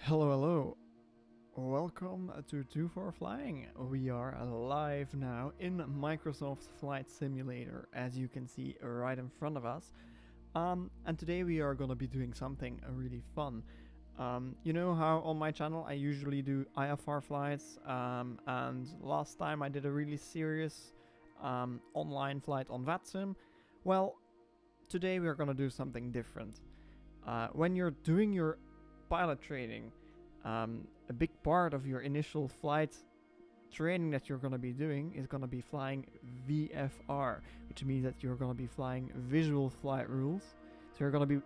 Hello, hello. Welcome to 2 for Flying. We are live now in Microsoft Flight Simulator, as you can see right in front of us. And today we are gonna be doing something really fun. You know how on my channel I usually do IFR flights, and last time I did a really serious online flight on VATSIM. Well, today we are gonna do something different. When you're doing your pilot training, a big part of your initial flight training that you're going to be doing is going to be flying VFR, which means that you're going to be flying visual flight rules. So you're going to be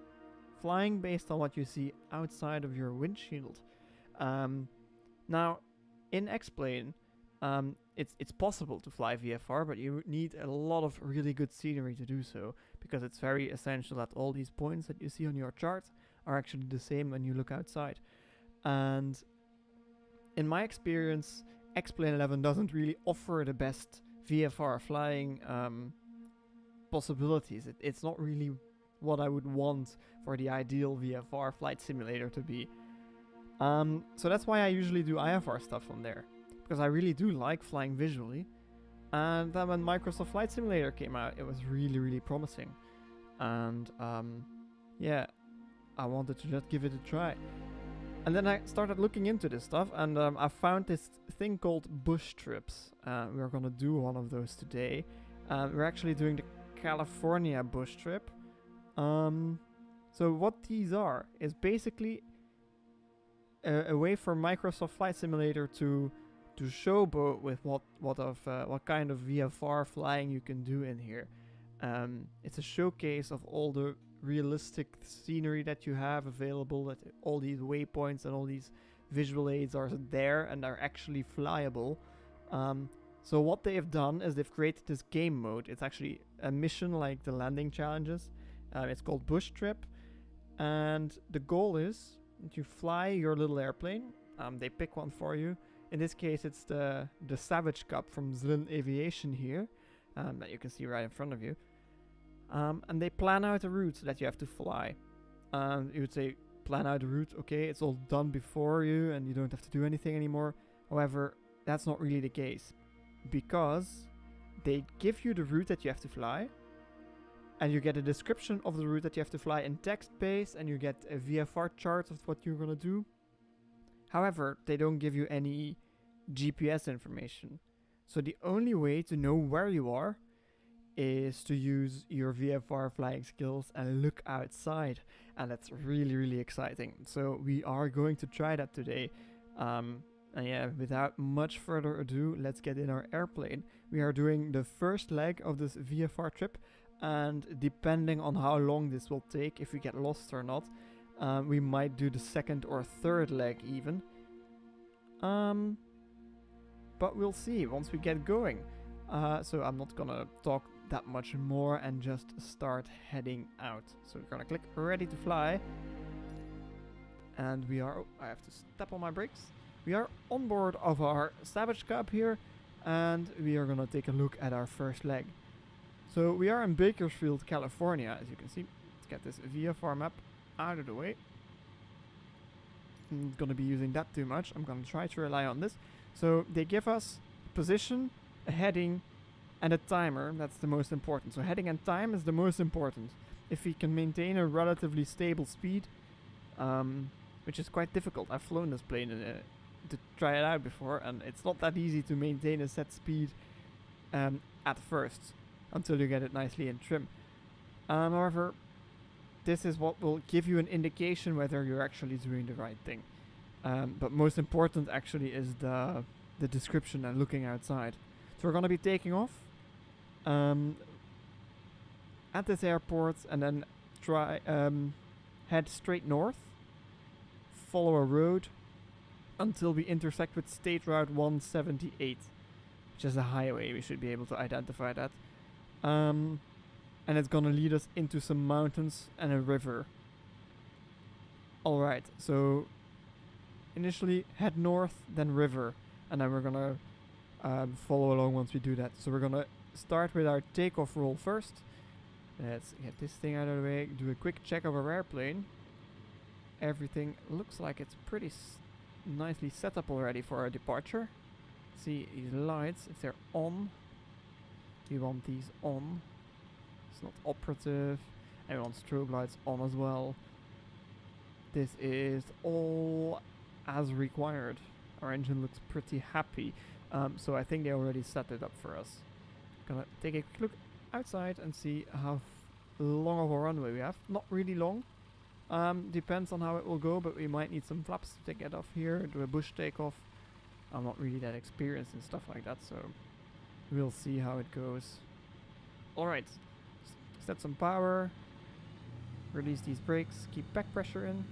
flying based on what you see outside of your windshield. Now, in X-Plane, it's possible to fly VFR, but you need a lot of really good scenery to do so, because it's very essential that all these points that you see on your chart are actually the same when you look outside. And in my experience, X-Plane 11 doesn't really offer the best VFR flying possibilities. It's not really what I would want for the ideal VFR flight simulator to be. So that's why I usually do IFR stuff on there, because I really do like flying visually. And then when Microsoft Flight Simulator came out, it was really promising. And yeah, I wanted to just give it a try. And then I started looking into this stuff, and I found this thing called bush trips. We're gonna do one of those today. We're actually doing the California bush trip. So what these are is basically a way for Microsoft Flight Simulator to showboat with what kind of VFR flying you can do in here. It's a showcase of all the realistic scenery that you have available, that all these waypoints and all these visual aids are there and are actually flyable. So what they have done is they've created this game mode. It's actually a mission like the landing challenges. It's called Bush Trip, and the goal is that you fly your little airplane. They pick one for you. In this case, it's the Savage Cup from Zlin Aviation here, that you can see right in front of you. And they plan out a route that you have to fly. You would say, plan out a route, okay, it's all done before you and you don't have to do anything anymore. However, that's not really the case, because they give you the route that you have to fly, and you get a description of the route that you have to fly in text-based, and you get a VFR chart of what you're gonna do. However, they don't give you any GPS information. So the only way to know where you are is to use your VFR flying skills and look outside, and that's really exciting. So we are going to try that today. And yeah, without much further ado, let's get in our airplane. We are doing the first leg of this VFR trip, and depending on how long this will take, if we get lost or not, we might do the second or third leg even. But we'll see once we get going. So I'm not gonna talk that much more and just start heading out. So we're gonna click ready to fly, and we are, oh, I have to step on my brakes. We are on board of our Savage Cup here, and we are gonna take a look at our first leg. So we are in Bakersfield, California, as you can see. Let's get this VFR map out of the way. I'm not gonna be using that too much. I'm gonna try to rely on this. So they give us position, a heading, and a timer. That's the most important. So heading and time is the most important. If we can maintain a relatively stable speed, which is quite difficult. I've flown this plane to try it out before, and it's not that easy to maintain a set speed at first, until you get it nicely in trim. However, this is what will give you an indication whether you're actually doing the right thing. But most important actually is the description and looking outside. So we're going to be taking off at this airport, and then head straight north, follow a road until we intersect with State Route 178, which is a highway. We should be able to identify that. And it's going to lead us into some mountains and a river. Alright, so initially head north, then river, and then we're going to follow along once we do that. So we're gonna start with our takeoff roll first. Let's get this thing out of the way, do a quick check of our airplane. everything looks like it's pretty nicely set up already for our departure. See these lights, if they're on, we want these on. It's not operative. And we want strobe lights on as well. This is all as required. Our engine looks pretty happy. So I think they already set it up for us. Gonna take a quick look outside and see how long of a runway we have. Not really long. Depends on how it will go, but we might need some flaps to get off here, do a bush takeoff. I'm not really that experienced in stuff like that, so we'll see how it goes. Alright, set some power, release these brakes, keep back pressure in,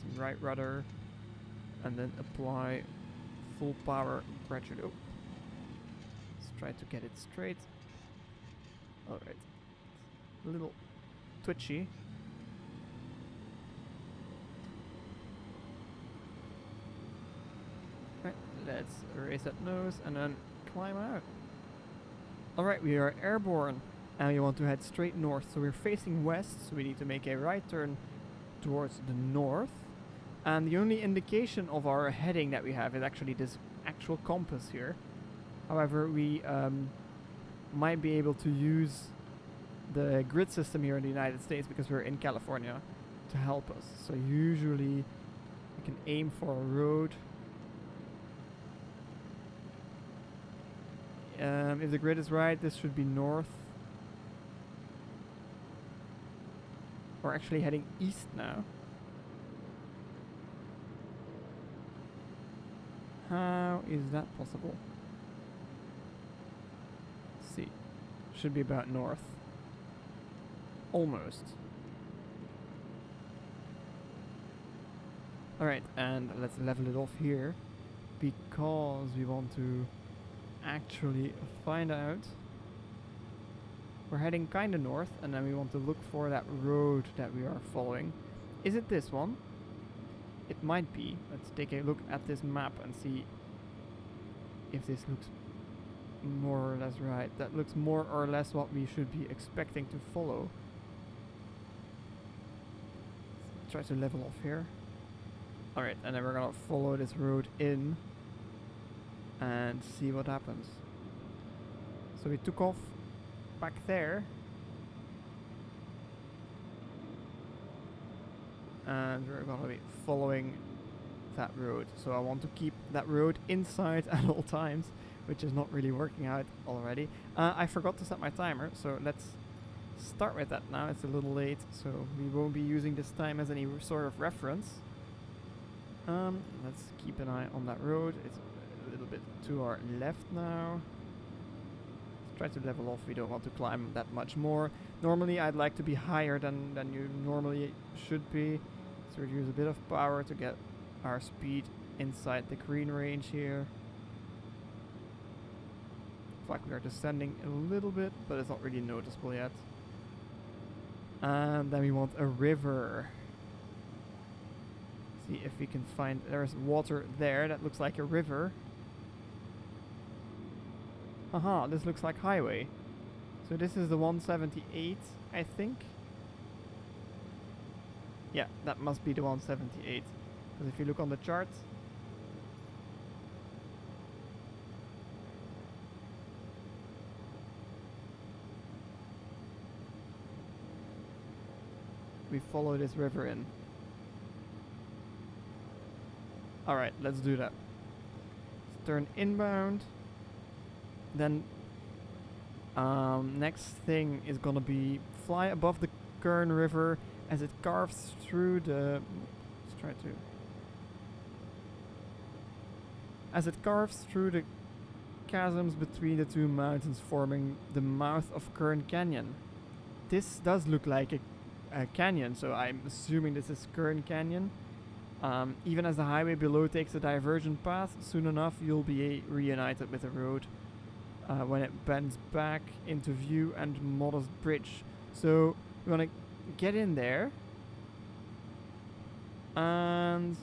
some right rudder, and then apply full power gradually. Oh. Let's try to get it straight. Alright, a little twitchy. Right, let's raise that nose and then climb out. Alright, we are airborne and we want to head straight north. So we're facing west, so we need to make a right turn towards the north. And the only indication of our heading that we have is actually this actual compass here. However, we might be able to use the grid system here in the United States because we're in California to help us. So usually we can aim for a road. If the grid is right, this should be north. We're actually heading east now. How is that possible? Let's see. Should be about north. Almost. Alright, and let's level it off here because we want to actually find out. We're heading kind of north and then we want to look for that road that we are following. Is it this one? It might be. Let's take a look at this map and see if this looks more or less right. That looks more or less what we should be expecting to follow. Let's try to level off here. Alright, and then we're gonna follow this road in and see what happens. So we took off back there. And we're gonna be following that road. So I want to keep that road inside at all times, which is not really working out already. I forgot to set my timer, so let's start with that now. It's a little late, so we won't be using this time as any sort of reference. Let's keep an eye on that road. It's a little bit to our left now. Let's try to level off. We don't want to climb that much more. Normally I'd like to be higher than you normally should be. So we use a bit of power to get our speed inside the green range here. Looks like we are descending a little bit, but it's not really noticeable yet. And then we want a river. See if we can find, there's water there that looks like a river. Haha, this looks like highway. So this is the 178, I think. Yeah, that must be the 178. Because if you look on the chart, we follow this river in. Alright, let's do that. Let's turn inbound. Then next thing is gonna be fly above the Kern River as it carves through the... Let's try to... As it carves through the chasms between the two mountains forming the mouth of Kern Canyon. This does look like a canyon, so I'm assuming this is Kern Canyon. Even as the highway below takes a divergent path, soon enough you'll be reunited with the road when it bends back into view and modest bridge. So we want to get in there and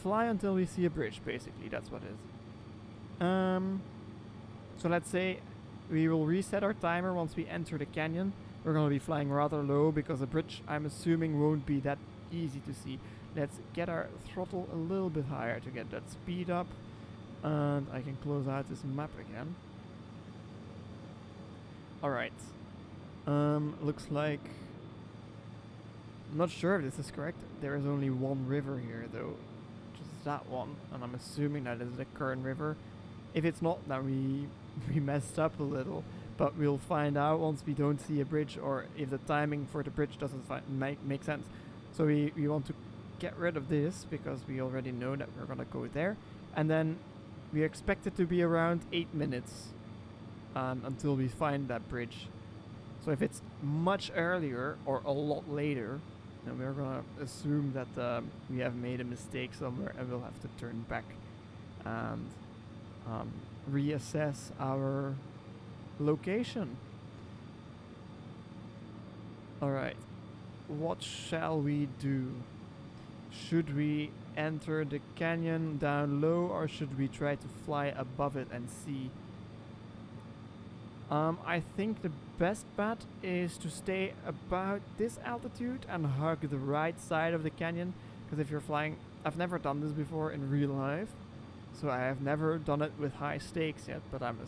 fly until we see a bridge, basically. That's what it is. So let's say we will reset our timer once we enter the canyon. We're going to be flying rather low because the bridge, I'm assuming, won't be that easy to see. Let's get our throttle a little bit higher to get that speed up. And I can close out this map again. Alright. Looks like... I'm not sure if this is correct. There is only one river here though. Which is that one. And I'm assuming that is the current river. If it's not, then we messed up a little. But we'll find out once we don't see a bridge, or if the timing for the bridge doesn't make sense. So we want to get rid of this because we already know that we're gonna go there. And then we expect it to be around 8 minutes until we find that bridge. So if it's much earlier or a lot later, then we're gonna assume that we have made a mistake somewhere and we'll have to turn back and reassess our location. Alright, what shall we do? Should we enter the canyon down low, or should we try to fly above it and see? I think the best bet is to stay about this altitude and hug the right side of the canyon, because if you're flying, I've never done this before in real life, so I have never done it with high stakes yet, but I'm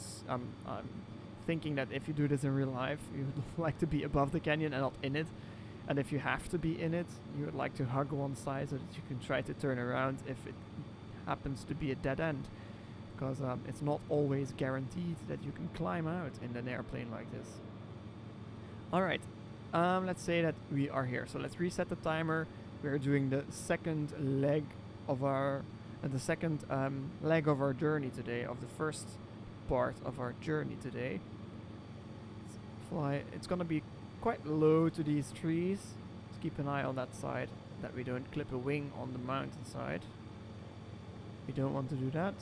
thinking that if you do this in real life, you would like to be above the canyon and not in it. And if you have to be in it, you would like to hug one side so that you can try to turn around if it happens to be a dead end. Because it's not always guaranteed that you can climb out in an airplane like this. Alright, let's say that we are here. So let's reset the timer. We're doing the second leg of our leg of our journey today, of the first part of our journey today. Let's fly. It's gonna be quite low to these trees. Let's keep an eye on that side, that we don't clip a wing on the mountainside. We don't want to do that.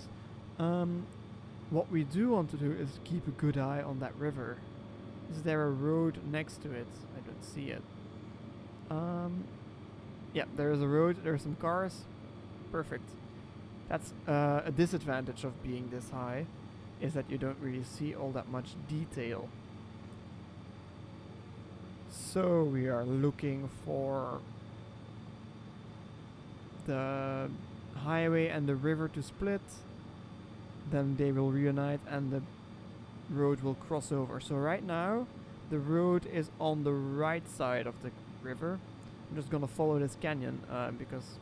What we do want to do is keep a good eye on that river. Is there a road next to it? I don't see it. Yeah, there is a road. There are some cars. Perfect. That's a disadvantage of being this high, is that you don't really see all that much detail. So we are looking for the highway and the river to split. Then they will reunite and the road will cross over. So right now the road is on the right side of the river. I'm just gonna follow this canyon because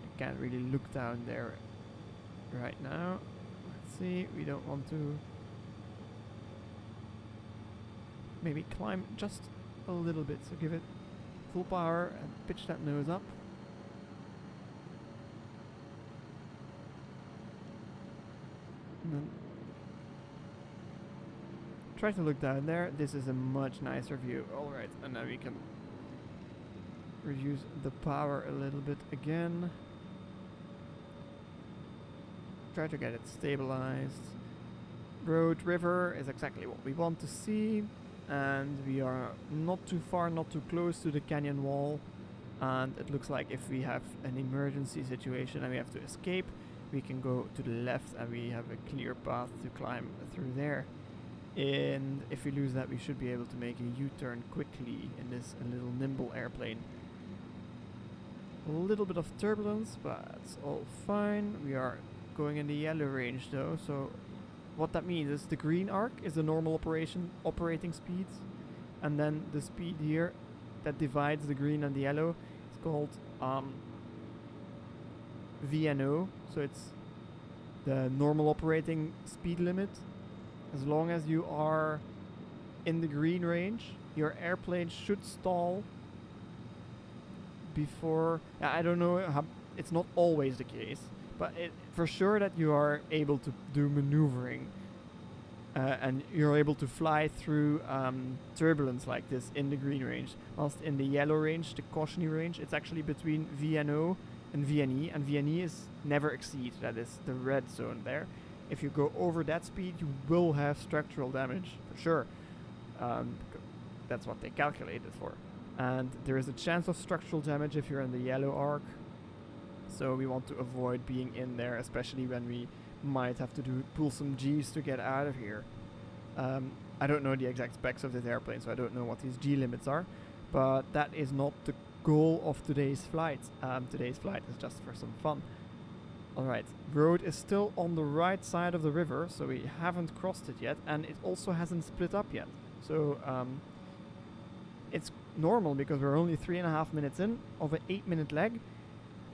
I can't really look down there right now. Let's see, we don't want to maybe climb just a little bit, so give it full power and pitch that nose up. And then try to look down there. This is a much nicer view. Alright, and now we can reduce the power a little bit again. Try to get it stabilized. Road, river is exactly what we want to see. And we are not too far, not too close to the canyon wall. And it looks like if we have an emergency situation and we have to escape, we can go to the left and we have a clear path to climb through there. And if we lose that, we should be able to make a U-turn quickly in this little nimble airplane. A little bit of turbulence, but it's all fine. We are going in the yellow range though, so what that means is the green arc is the normal operating speeds, and then the speed here that divides the green and the yellow is called VNO, so it's the normal operating speed limit. As long as you are in the green range, your airplane should stall before, I don't know how, it's not always the case, but for sure that you are able to do maneuvering and you're able to fly through turbulence like this in the green range. Whilst in the yellow range, the cautionary range, it's actually between VNO and VNE, and VNE is never exceed, that is the red zone there. If you go over that speed, you will have structural damage, for sure. That's what they calculated for. And there is a chance of structural damage if you're in the yellow arc. So we want to avoid being in there, especially when we might have to pull some G's to get out of here. I don't know the exact specs of this airplane, so I don't know what these G limits are. but that is not the goal of today's flight. Today's flight is just for some fun. Alright, road is still on the right side of the river, so we haven't crossed it yet, and it also hasn't split up yet. So it's normal because we're only 3.5 minutes in of an 8-minute leg,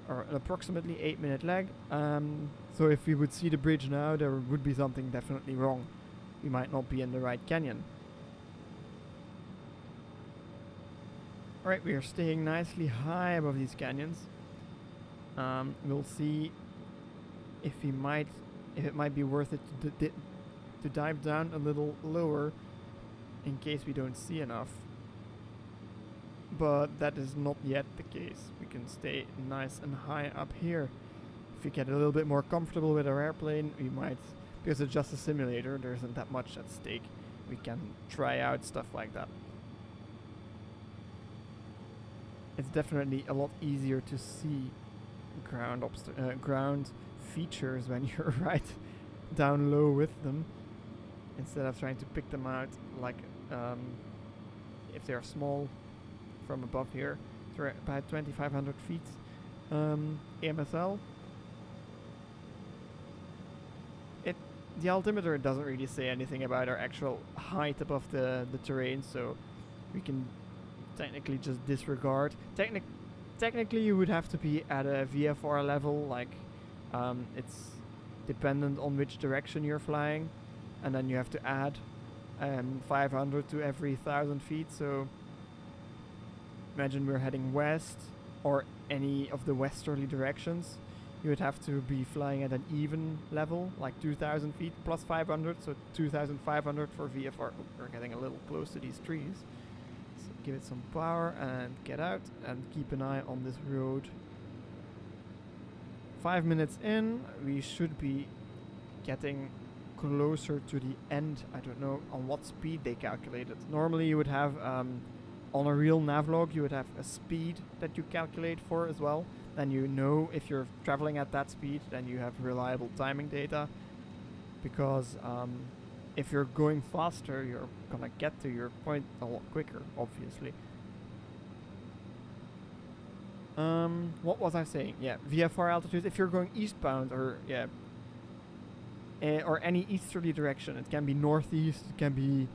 or an approximately 8-minute leg. So if we would see the bridge now, there would be something definitely wrong. We might not be in the right canyon. Alright, we are staying nicely high above these canyons. We'll see if it might be worth it to dive down a little lower in case we don't see enough. But that is not yet the case. We can stay nice and high up here. If we get a little bit more comfortable with our airplane, we might, because it's just a simulator, there isn't that much at stake. We can try out stuff like that. It's definitely a lot easier to see ground features when you're right down low with them, instead of trying to pick them out like if they're small from above here. So we're at about 2,500 feet AMSL. The altimeter doesn't really say anything about our actual height above the terrain, so we can technically just disregard. Technically you would have to be at a VFR level, like it's dependent on which direction you're flying, and then you have to add 500 to every 1,000 feet. So imagine we're heading west or any of the westerly directions. You would have to be flying at an even level, like 2,000 feet plus 500, so 2,500 for VFR. Oh, we're getting a little close to these trees. So give it some power and get out and keep an eye on this road. 5 minutes in, we should be getting closer to the end. I don't know on what speed they calculated. Normally you would have, on a real navlog, you would have a speed that you calculate for as well. Then you know if you're traveling at that speed, then you have reliable timing data. Because if you're going faster, you're gonna get to your point a lot quicker, obviously. What was I saying? Yeah, VFR altitude. If you're going eastbound, or or any easterly direction, it can be northeast, it can be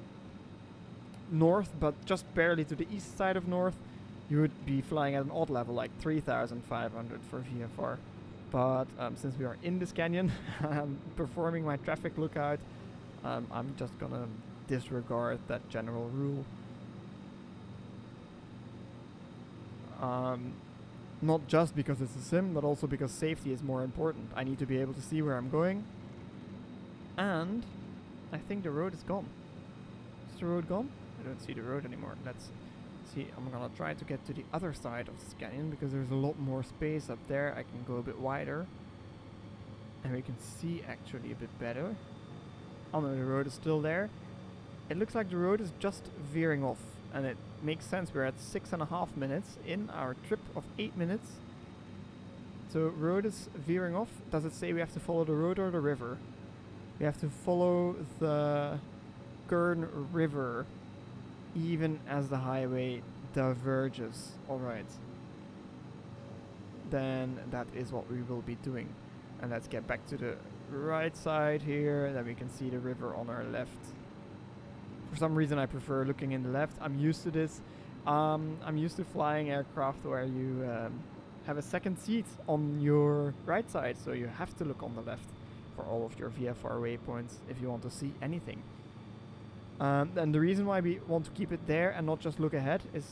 north, but just barely to the east side of north, you would be flying at an odd level, like 3,500 for VFR. But since we are in this canyon, performing my traffic lookout, I'm just gonna disregard that general rule. Not just because it's a sim, but also because safety is more important. I need to be able to see where I'm going. And I think the road is gone. Is the road gone? I don't see the road anymore. Let's see. I'm gonna try to get to the other side of this canyon because there's a lot more space up there. I can go a bit wider. And we can see actually a bit better. Oh no, the road is still there. It looks like the road is just veering off. And it makes sense. We're at 6.5 minutes in our trip of 8 minutes. So road is veering off. Does it say we have to follow the road or the river? We have to follow the Kern River even as the highway diverges. Alright. Then that is what we will be doing. And let's get back to the right side here. Then we can see the river on our left. For some reason I prefer looking in the left. I'm used to this. I'm used to flying aircraft where you have a second seat on your right side, so you have to look on the left for all of your VFR waypoints if you want to see anything. And the reason why we want to keep it there and not just look ahead is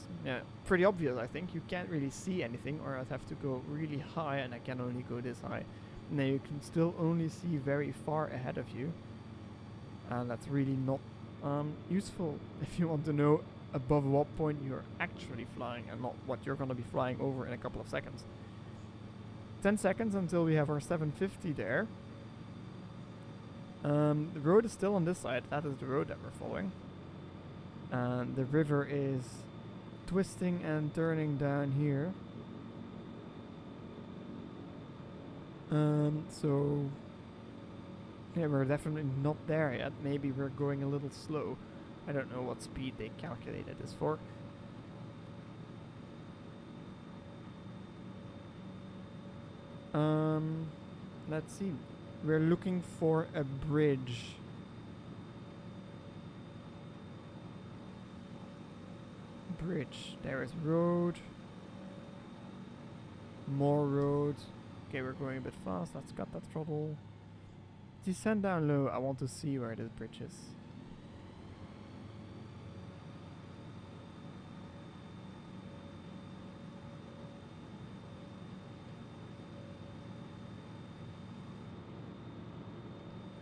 pretty obvious, I think. You can't really see anything, or I'd have to go really high, and I can only go this high. And then you can still only see very far ahead of you. And that's really not useful if you want to know above what point you're actually flying and not what you're going to be flying over in a couple of seconds. 10 seconds until we have our 750 there. The road is still on this side. That is the road that we're following. And the river is twisting and turning down here. So yeah, we're definitely not there yet. Maybe we're going a little slow. I don't know what speed they calculated this for. Let's see. We're looking for a bridge. Bridge. There is road. More road. Okay, we're going a bit fast. Let's cut that throttle. Descend down low. I want to see where this bridge is.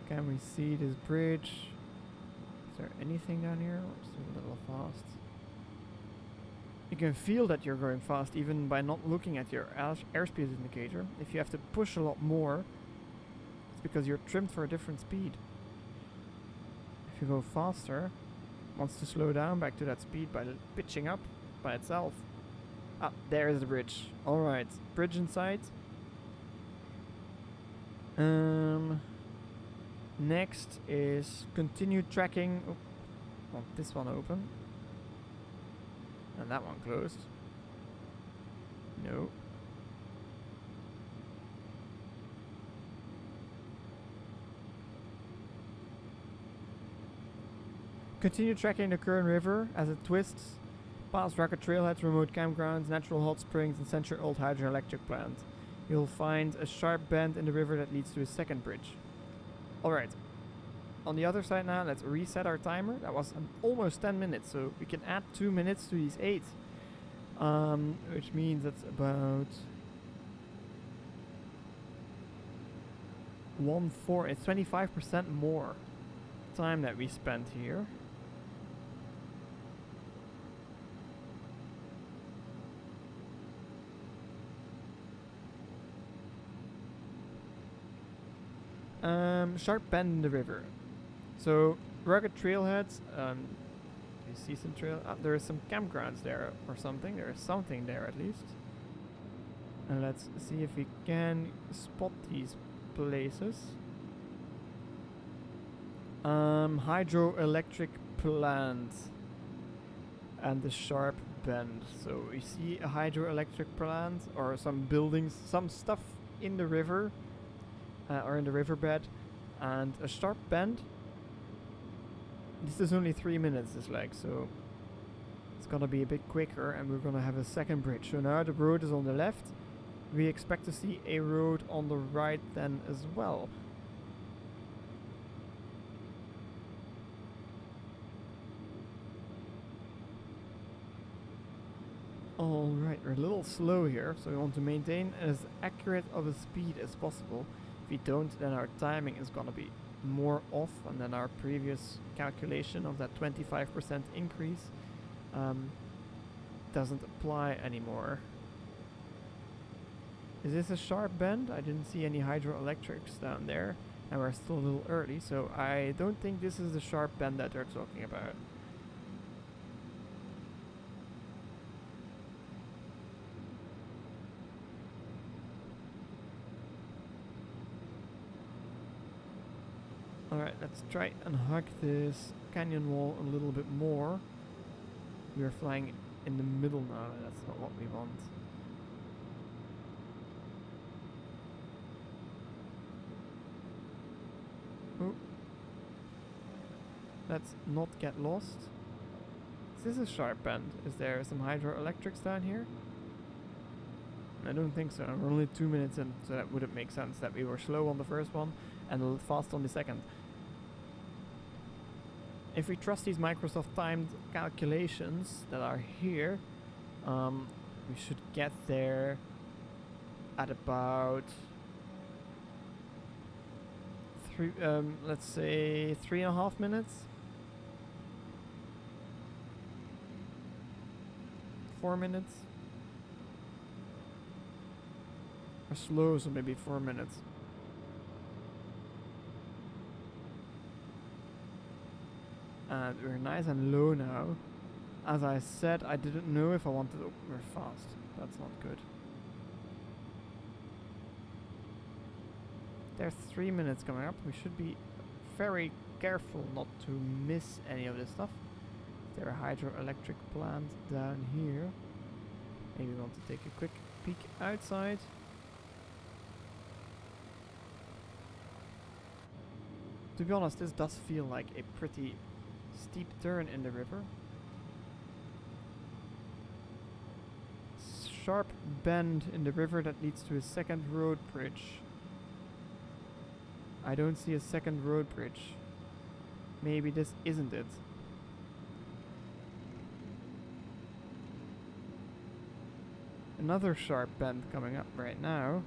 Can we see this bridge? Is there anything down here? Or is it a little fast? You can feel that you're going fast even by not looking at your airspeed indicator. If you have to push a lot more, it's because you're trimmed for a different speed. If you go faster, it wants to slow down back to that speed by pitching up by itself. Ah, there is the bridge. Alright, bridge in sight. Next is continue tracking. Oh, want this one open. And that one closed. No. Continue tracking the current river as it twists past rocket trailheads, remote campgrounds, natural hot springs, and central old hydroelectric plant. You'll find a sharp bend in the river that leads to a second bridge. Alright. On the other side now, let's reset our timer. That was almost 10 minutes, so we can add 2 minutes to these 8. Which means that's about 1/4. It's 25% more time that we spent here. Sharp bend in the river. So rugged trailheads. You see some trail. There are some campgrounds there or something. There is something there at least. And let's see if we can spot these places. Hydroelectric plant and the sharp bend. So we see a hydroelectric plant or some buildings, some stuff in the river or in the riverbed, and a sharp bend. This is only 3 minutes this leg, so it's gonna be a bit quicker, and we're gonna have a second bridge. So now the road is on the left. We expect to see a road on the right then as well. Alright, we're a little slow here, so we want to maintain as accurate of a speed as possible. If we don't, then our timing is gonna be more off, and then our previous calculation of that 25% increase doesn't apply anymore. Is this a sharp bend? I didn't see any hydroelectrics down there, and we're still a little early, so I don't think this is the sharp bend that they're talking about. Alright, let's try and hug this canyon wall a little bit more. We are flying in the middle now, that's not what we want. Oh. Let's not get lost. Is this a sharp bend? Is there some hydroelectrics down here? I don't think so. We're only 2 minutes in, so that wouldn't make sense that we were slow on the first one and fast on the second. If we trust these Microsoft timed calculations that are here, we should get there at about let's say 3.5 minutes. 4 minutes. Or slow, so maybe 4 minutes. And we're nice and low now. As I said, I didn't know if I wanted to. We're fast. That's not good. There's 3 minutes coming up. We should be very careful not to miss any of this stuff. Is there a hydroelectric plant down here? Maybe we want to take a quick peek outside. To be honest, this does feel like a pretty steep turn in the river. Sharp bend in the river that leads to a second road bridge. I don't see a second road bridge. Maybe this isn't it. Another sharp bend coming up right now.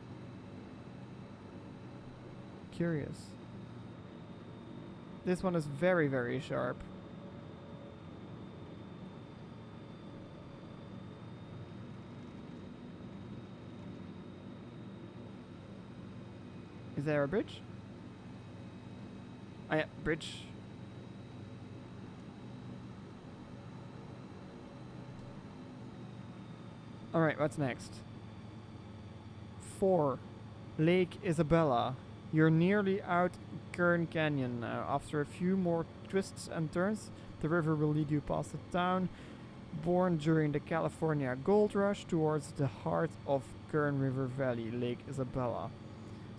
Curious. This one is very, very sharp. Is there a bridge? Ah, yeah, bridge. Alright, what's next? 4. Lake Isabella. You're nearly out Kern Canyon now. After a few more twists and turns, the river will lead you past the town, born during the California Gold Rush, towards the heart of Kern River Valley, Lake Isabella.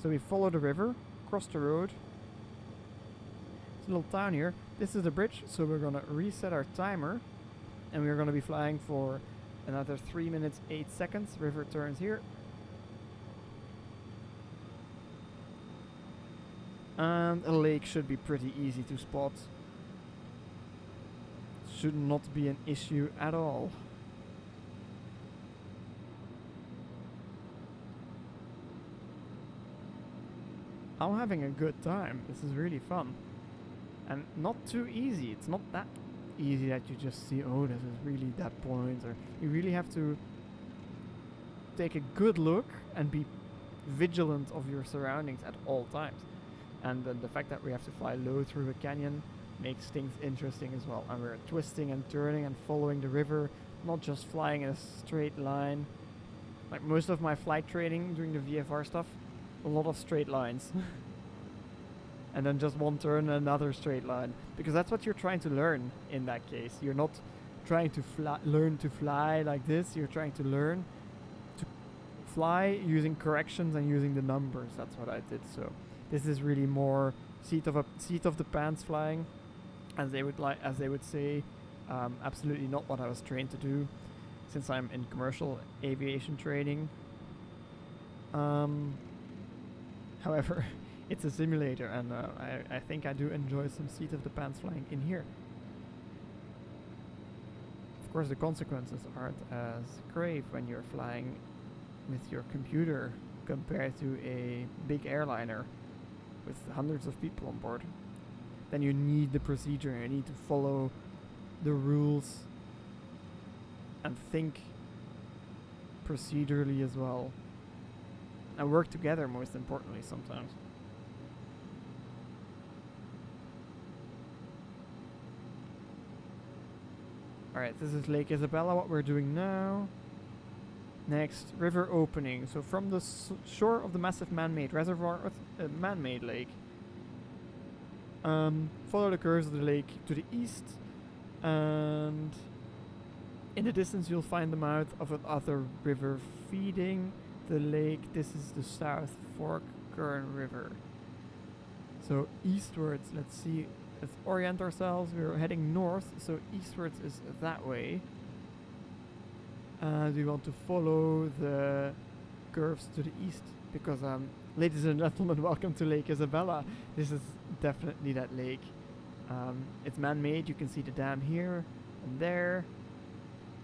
So we follow the river, cross the road. It's a little town here. This is the bridge, so we're gonna reset our timer, and we're gonna be flying for another 3 minutes 8 seconds. River turns here. And a lake should be pretty easy to spot. Should not be an issue at all. I'm having a good time. This is really fun. And not too easy. It's not that easy that you just see, oh, this is really that point. Or you really have to take a good look and be vigilant of your surroundings at all times. And then the fact that we have to fly low through a canyon makes things interesting as well. And we're twisting and turning and following the river, not just flying in a straight line. Like most of my flight training during the VFR stuff, a lot of straight lines. And then just one turn and another straight line. Because that's what you're trying to learn in that case. You're not trying to learn to fly like this. You're trying to learn to fly using corrections and using the numbers. That's what I did. So this is really more seat of the pants flying, as they would say. Absolutely not what I was trained to do, since I'm in commercial aviation training. However, it's a simulator, and I think I do enjoy some seat of the pants flying in here. Of course, the consequences aren't as grave when you're flying with your computer compared to a big airliner with hundreds of people on board. Then you need the procedure, you need to follow the rules and think procedurally as well. And work together, most importantly, sometimes. Alright, this is Lake Isabella, what we're doing now. Next, river opening. So from the shore of the massive man-made reservoir, man-made lake, follow the curves of the lake to the east, and in the distance you'll find the mouth of another river feeding the lake. This is the South Fork Kern River. So eastwards, let's see, let's orient ourselves. We're heading north, so eastwards is that way. And we want to follow the curves to the east, because ladies and gentlemen, welcome to Lake Isabella. This is definitely that lake. It's man-made. You can see the dam here and there.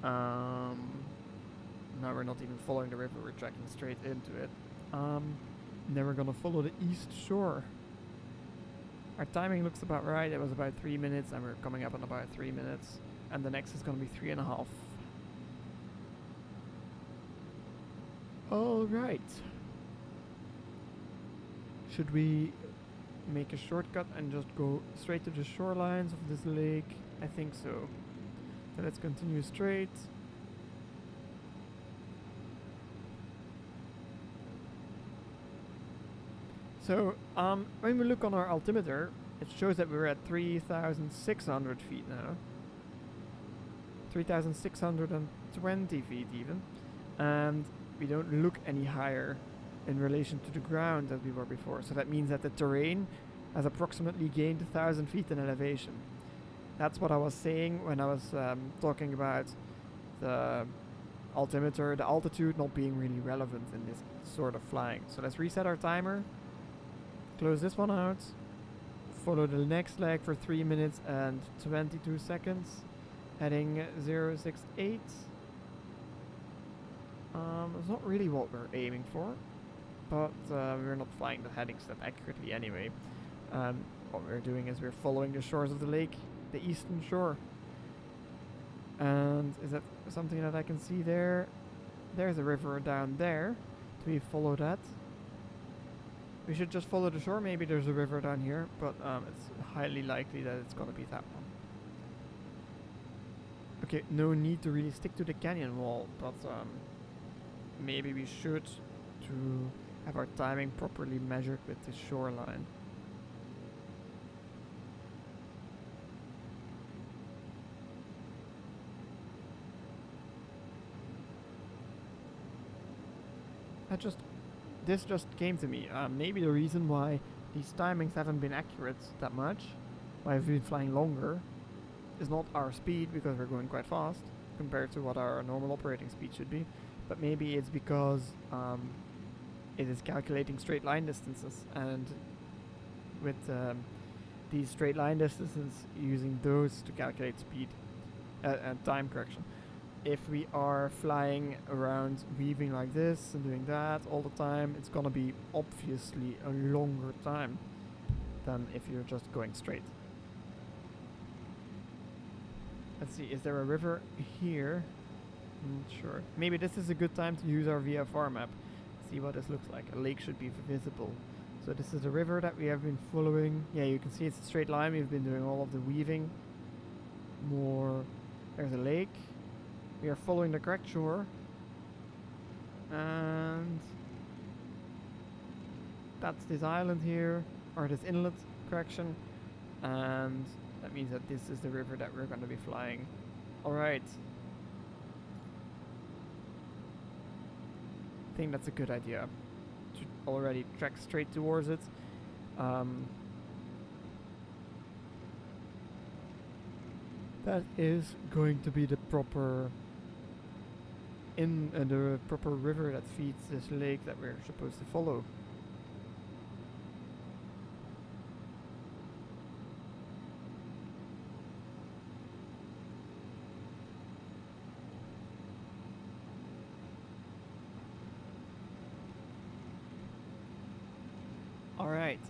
Now we're not even following the river, we're tracking straight into it. Then we're gonna follow the east shore. Our timing looks about right. It was about 3 minutes, and we're coming up on about 3 minutes. And the next is gonna be 3.5. Alright. Should we make a shortcut and just go straight to the shorelines of this lake? I think so. So let's continue straight. So, when we look on our altimeter, it shows that we're at 3,600 feet now. 3,620 feet even. And we don't look any higher in relation to the ground as we were before. So that means that the terrain has approximately gained 1,000 feet in elevation. That's what I was saying when I was talking about the altimeter, the altitude not being really relevant in this sort of flying. So let's reset our timer, close this one out, follow the next leg for 3 minutes and 22 seconds, heading 068. It's not really what we're aiming for, but we're not flying the heading step accurately anyway. What we're doing is we're following the shores of the lake, the eastern shore. And is that something that I can see there? There's a river down there. Do we follow that? We should just follow the shore. Maybe there's a river down here, but it's highly likely that it's gonna be that one. Okay, no need to really stick to the canyon wall, but maybe we should to have our timing properly measured with the shoreline. This just came to me. Maybe the reason why these timings haven't been accurate that much, why we've been flying longer, is not our speed, because we're going quite fast compared to what our normal operating speed should be, but maybe it's because it is calculating straight line distances, and with these straight line distances, using those to calculate speed and time correction. If we are flying around weaving like this and doing that all the time, it's gonna be obviously a longer time than if you're just going straight. Let's see, is there a river here? Not sure. Maybe this is a good time to use our VFR map. See what this looks like. A lake should be visible. So this is a river that we have been following. Yeah, you can see it's a straight line. We've been doing all of the weaving. There's a lake. We are following the correct shore. And that's this island here, or this inlet, correction. And that means that this is the river that we're going to be flying. Alright. I think that's a good idea to already track straight towards it. That is going to be the proper the proper river that feeds this lake that we're supposed to follow. Alright,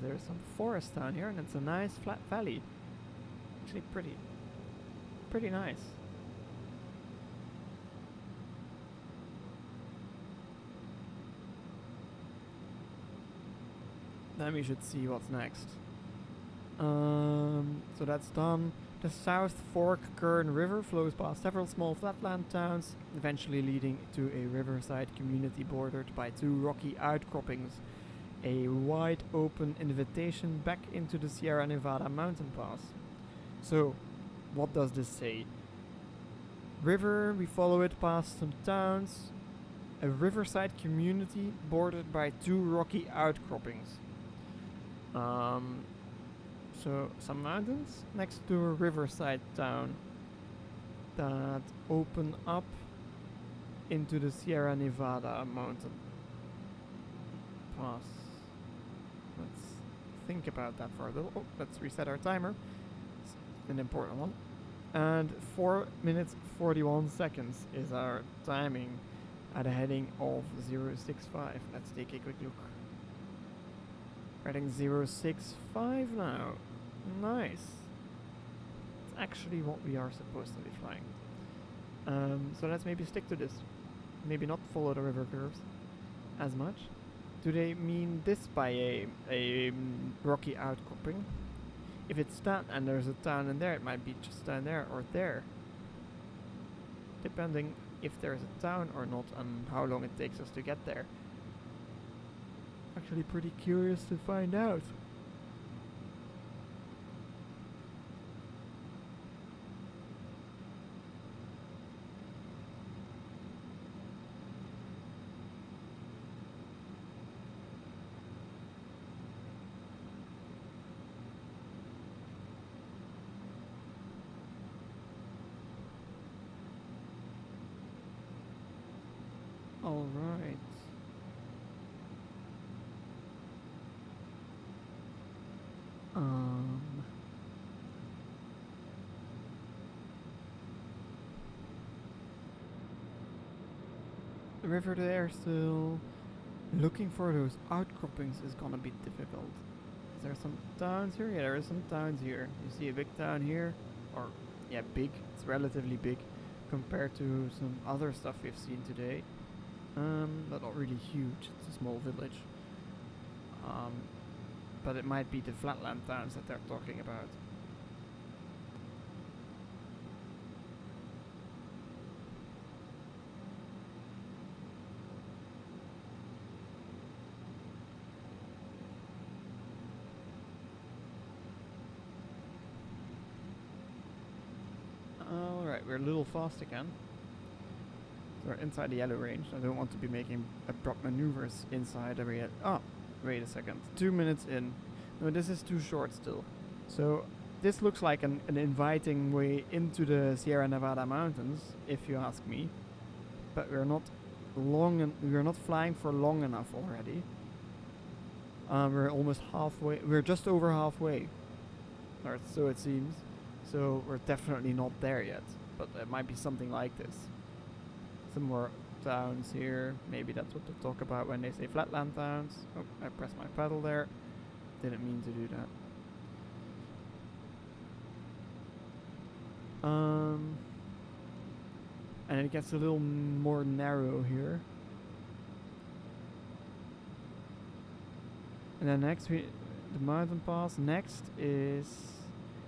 there's some forest down here, and it's a nice flat valley. Actually pretty nice. Then we should see what's next. So that's done. The South Fork Kern River flows past several small flatland towns, eventually leading to a riverside community bordered by two rocky outcroppings. A wide open invitation back into the Sierra Nevada mountain pass. So, what does this say? River, we follow it past some towns. A riverside community bordered by two rocky outcroppings. So some mountains next to a riverside town that open up into the Sierra Nevada mountain pass. Let's think about that for a little. Oh, let's reset our timer. It's an important one. And 4 minutes 41 seconds is our timing at a heading of 065. Let's take a quick look. Heading 065 now. Nice. It's actually what we are supposed to be flying. So let's maybe stick to this. Maybe not follow the river curves as much. Do they mean this by a rocky outcropping? If it's that and there's a town in there, it might be just down there or there. Depending if there's a town or not and how long it takes us to get there. Actually pretty curious to find out. All right. Um. The river there still. Looking for those outcroppings is gonna be difficult. Is there some towns here? Yeah, there are some towns here. You see a big town here, or yeah, big. It's relatively big compared to some other stuff we've seen today. But not really huge. It's a small village. Um, but it might be the flatland towns that they're talking about. Alright, we're a little fast again. We're inside the yellow range. I don't want to be making abrupt maneuvers inside every... Oh, wait a second. 2 minutes in. No, this is too short still. So, this looks like an inviting way into the Sierra Nevada mountains, if you ask me. But we're not we're not flying for long enough already. We're almost halfway. We're just over halfway. Or so it seems. So we're definitely not there yet. But it might be something like this. Some more towns here. Maybe that's what they talk about when they say flatland towns. Oh, I pressed my pedal there. Didn't mean to do that. And it gets a little more narrow here. And then next the mountain pass. Next is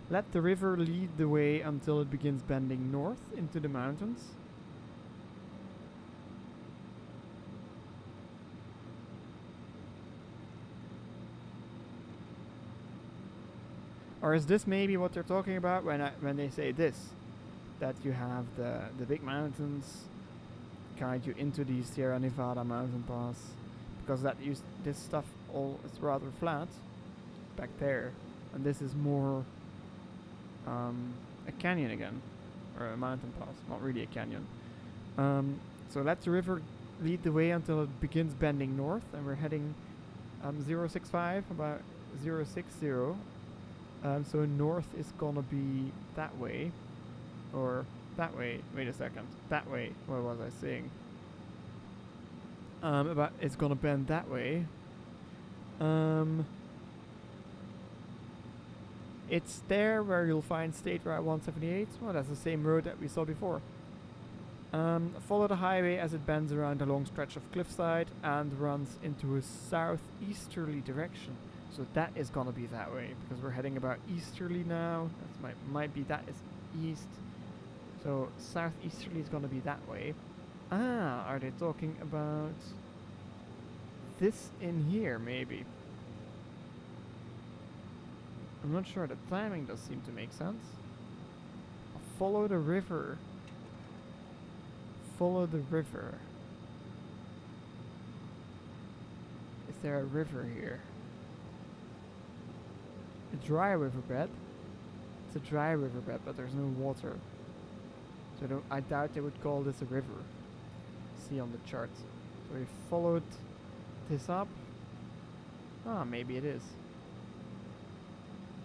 let the river lead the way until it begins bending north into the mountains. Or is this maybe what they're talking about when they say this? That you have the big mountains guide you into the Sierra Nevada mountain pass, because this stuff all is rather flat back there, and this is more a canyon again, or a mountain pass, not really a canyon. So let the river lead the way until it begins bending north, and we're heading 065 about 060. So north is gonna be that way. Or that way. Wait a second. That way. What was I saying? About it's gonna bend that way. It's there where you'll find State Route 178. Well, that's the same road that we saw before. Follow the highway as it bends around a long stretch of cliffside and runs into a southeasterly direction. So that is gonna be that way because we're heading about easterly now. That might be that is east. So southeasterly is gonna be that way. Ah, are they talking about this in here maybe? I'm not sure. The timing does seem to make sense. Follow the river. Follow the river. Is there a river here? A dry riverbed? It's a dry riverbed, but there's no water. So I doubt they would call this a river. See on the chart. So we followed this up. Ah, maybe it is.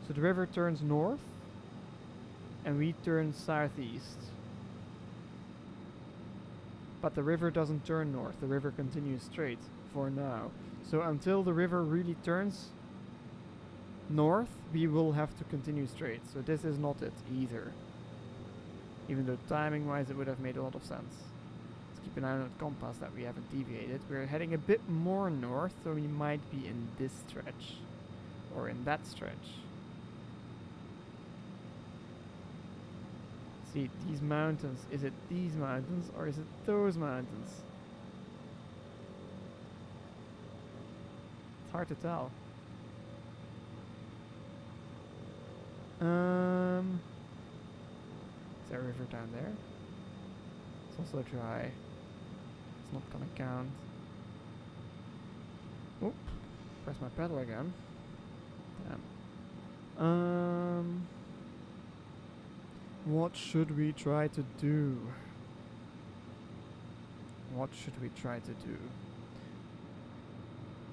So the river turns north, and we turn southeast. But the river doesn't turn north, the river continues straight for now. So until the river really turns north, we will have to continue straight. So this is not it either. Even though timing wise it would have made a lot of sense. Let's keep an eye on the compass that we haven't deviated. We're heading a bit more north, so we might be in this stretch. Or in that stretch. See, these mountains. Is it these mountains or is it those mountains? It's hard to tell. Is there a river down there? It's also dry. It's not gonna count. Oop. Press my pedal again. Damn. What should we try to do? what should we try to do?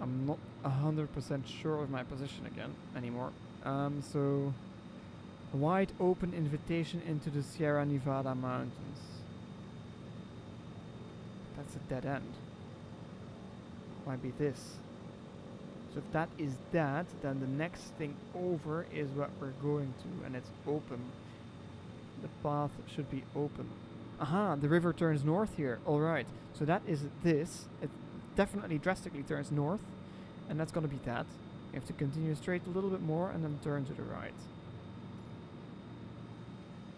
I'm not 100% sure of my position again anymore. So a wide open invitation into the Sierra Nevada mountains. That's a dead end. Might be this. So if that is that, then the next thing over is what we're going to, and it's open. The path should be open. Aha, the river turns north here. Alright, so that is this. It definitely drastically turns north, and that's gonna be that. You have to continue straight a little bit more and then turn to the right.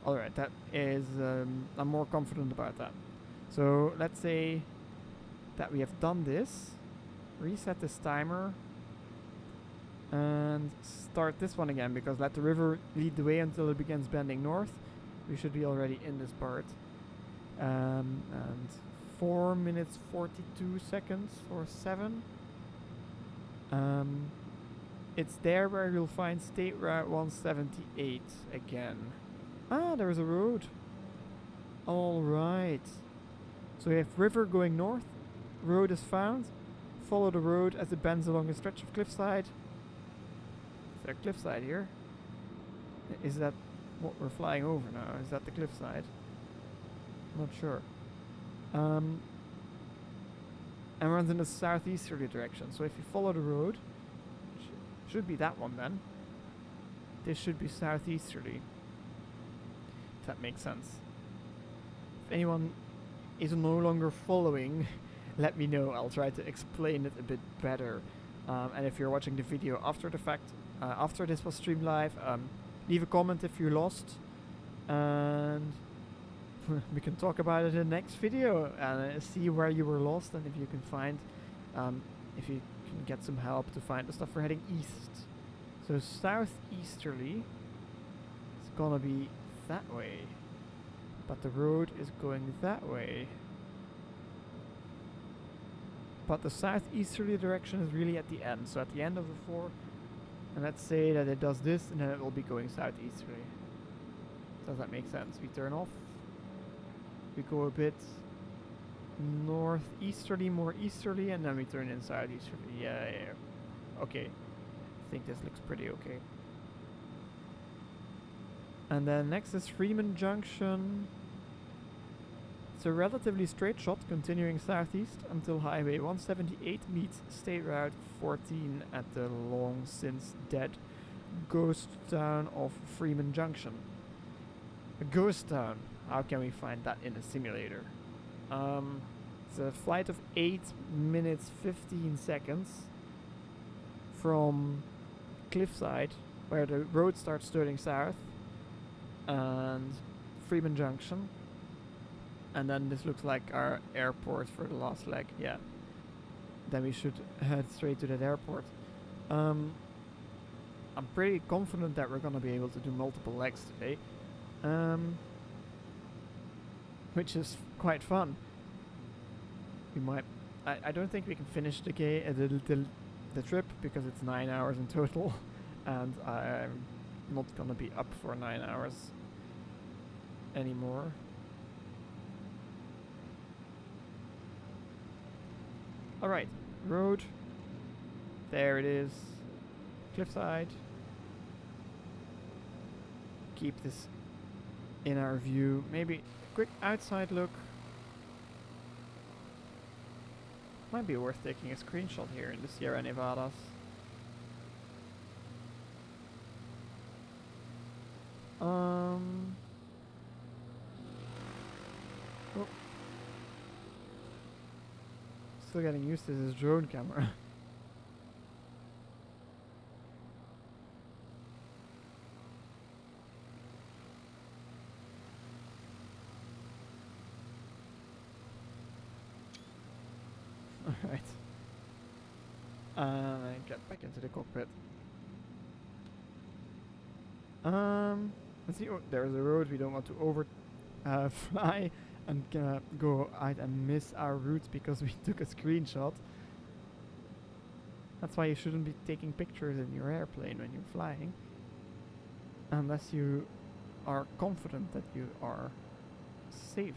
Alright, that is, I'm more confident about that. So let's say that we have done this, reset this timer, and start this one again, because let the river lead the way until it begins bending north. We should be already in this part. And 4 minutes 42 seconds or 7. It's there where you'll find State Route 178 again. Ah, there's a road. Alright. So we have river going north, road is found, follow the road as it bends along a stretch of cliffside. Is there a cliffside here? Is that what we're flying over now? Is that the cliffside? I'm not sure. And runs in a southeasterly direction. So if you follow the road, should be that one then. This should be southeasterly. If that makes sense. If anyone is no longer following, let me know. I'll try to explain it a bit better. And if you're watching the video after the fact, after this was streamed live, leave a comment if you're lost, and we can talk about it in the next video and see where you were lost, and if you can find, if you can get some help to find the stuff. We're heading east, so southeasterly. It's gonna be that way, but the road is going that way. But the southeasterly direction is really at the end, so at the end of the 4, and let's say that it does this, and then it will be going southeasterly. Does that make sense? We turn off, we go a bit northeasterly, more easterly, and then we turn in southeasterly. Yeah. Okay. I think this looks pretty okay. And then next is Freeman Junction. It's a relatively straight shot continuing southeast until Highway 178 meets State Route 14 at the long since dead ghost town of Freeman Junction. A ghost town. How can we find that in a simulator? It's a flight of 8 minutes 15 seconds from Cliffside, where the road starts turning south, and Freeman Junction. And then this looks like our airport for the last leg. Yeah. Then we should head straight to that airport. I'm pretty confident that we're gonna be able to do multiple legs today. Which is quite fun. We might. I don't think we can finish the trip because it's 9 hours in total, and I'm not gonna be up for 9 hours anymore. Alright, road. There it is. Cliffside. Keep this in our view. Maybe a quick outside look. Might be worth taking a screenshot here in the Sierra Nevadas. Oh. Still getting used to this drone camera. Alright. Get back into the cockpit. Let's see. Oh, there's a road. We don't want to over fly and go out and miss our route because we took a screenshot. That's why you shouldn't be taking pictures in your airplane when you're flying, unless you are confident that you are safe.